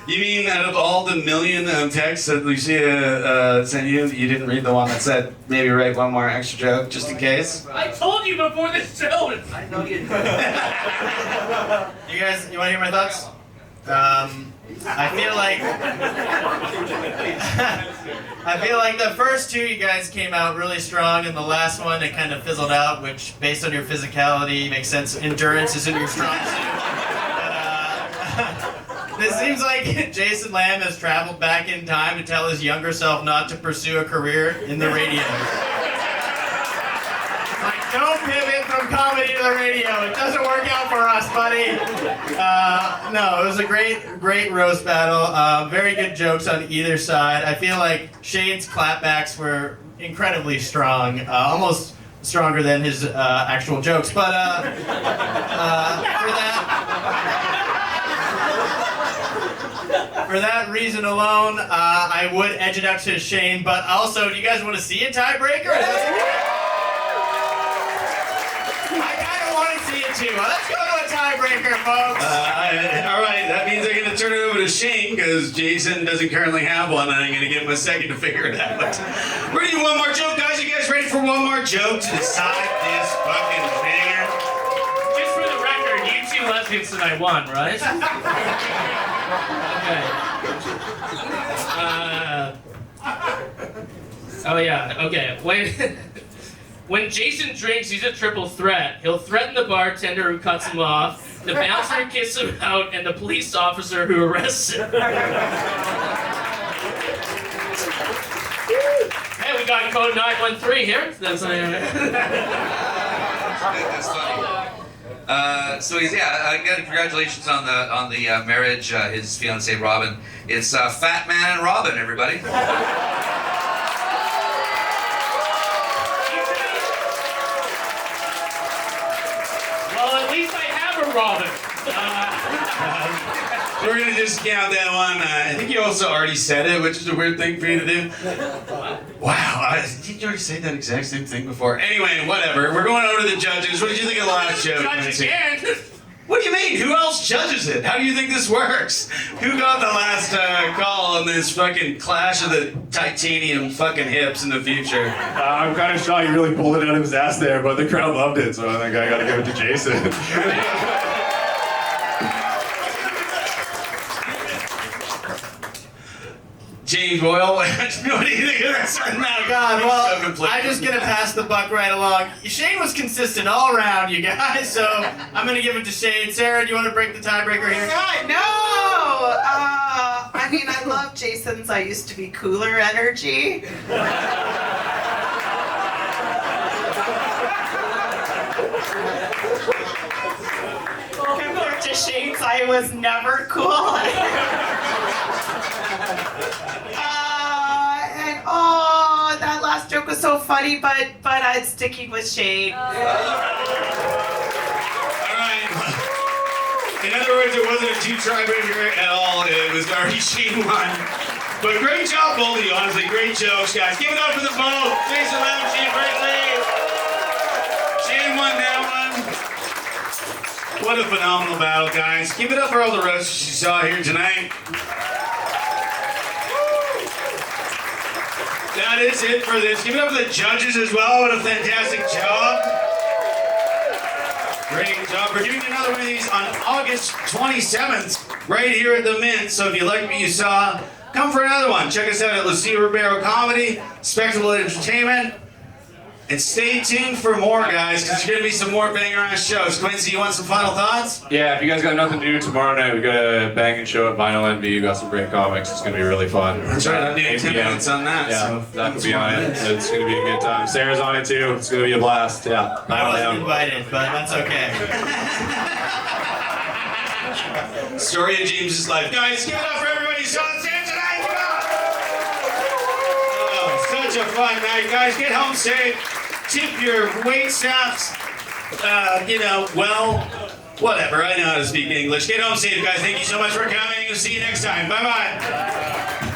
You mean out of all the million texts that Lucia sent you, you didn't read the one that said maybe write one more extra joke just in case?
I told you before this show. I know you did.
You guys, you want to hear my thoughts? I feel like the first 2 you guys came out really strong, and the last one it kind of fizzled out, which based on your physicality makes sense. Endurance isn't your strong suit. It seems like Jason Lamb has traveled back in time to tell his younger self not to pursue a career in the radio. Like, don't pivot from comedy to the radio. It doesn't work out for us, buddy. No, it was a great roast battle. Very good jokes on either side. I feel like Shane's clapbacks were incredibly strong, almost stronger than his actual jokes. But for that reason alone, I would edge it out to Shane. But also, do you guys want to see a tiebreaker? I kind of want to see it too. Let's go to a tiebreaker, folks.
All right, that means I'm going to turn it over to Shane because Jason doesn't currently have one, and I'm going to give him a second to figure it out. We're going to do one more joke, guys. You guys ready for one more joke to decide this fucking banger?
Just for the record, you 2 lesbians tonight won, right? Okay. Oh yeah, okay. When Jason drinks, he's a triple threat. He'll threaten the bartender who cuts him off, the bouncer who kicks him out, and the police officer who arrests him. Hey, we got code 913 here. That's
funny. So he's again, congratulations on the marriage. His fiancée Robin. It's Fat Man and Robin, everybody.
Well, at least I have a Robin.
We're gonna just count that one. I think you also already said it, which is a weird thing for you to do. Wow, did you already say that exact same thing before? Anyway, whatever. We're going over to the judges. What did you think of the last joke?
Judge again.
What do you mean? Who else judges it? How do you think this works? Who got the last call on this fucking clash of the titanium fucking hips in the future?
I'm kind of shocked he really pulled it out of his ass there, but the crowd loved it, so I think I gotta give it to Jason.
James Boyle, what do you think of this one?
God, well, I'm just gonna pass the buck right along. Shane was consistent all around, you guys, so I'm gonna give it to Shane. Sarah, do you want to break the tiebreaker here?
God, no! I mean, I love Jason's I used to be cooler energy. Compared to Shane's I was never cool. That last joke was so funny, but I'm sticking with Shane.
All right. In other words, it wasn't a 2 tiebreaker at all. It was already Shane won. But great job, both of you. Honestly, great jokes, guys. Give it up for the vote. Jason Lamb, Shane Priestley. Shane won that one.
What a phenomenal battle, guys. Give it up for all the roasters you saw here tonight. That is it for this. Give it up for the judges as well. What a fantastic job. Great job. We're doing another one of these on August 27th, right here at the Mint. So if you like what you saw, come for another one. Check us out at Lucia Ribeiro Comedy, Spectacle Entertainment. And stay tuned for more, guys, because there's going to be some more banger-ass shows. Quincy, you want some final thoughts?
Yeah, if you guys got nothing to do tomorrow night, we got a banging show at Vinyl Envy. We got some great comics. It's going to be really fun.
That's right, I'm doing
8
10
p.m.
minutes on that.
Yeah,
So
that could be on it. It's going to be a good time. Sarah's on it too. It's going to be a blast. Yeah.
I wasn't invited, but that's okay.
Story of James' life. Guys, give it up for everybody who saw the stage tonight. Come on! Oh, such a fun night. Guys, get home safe. Tip your wait staffs. Well, whatever. I know how to speak English. Get home safe, guys. Thank you so much for coming. We'll see you next time. Bye-bye.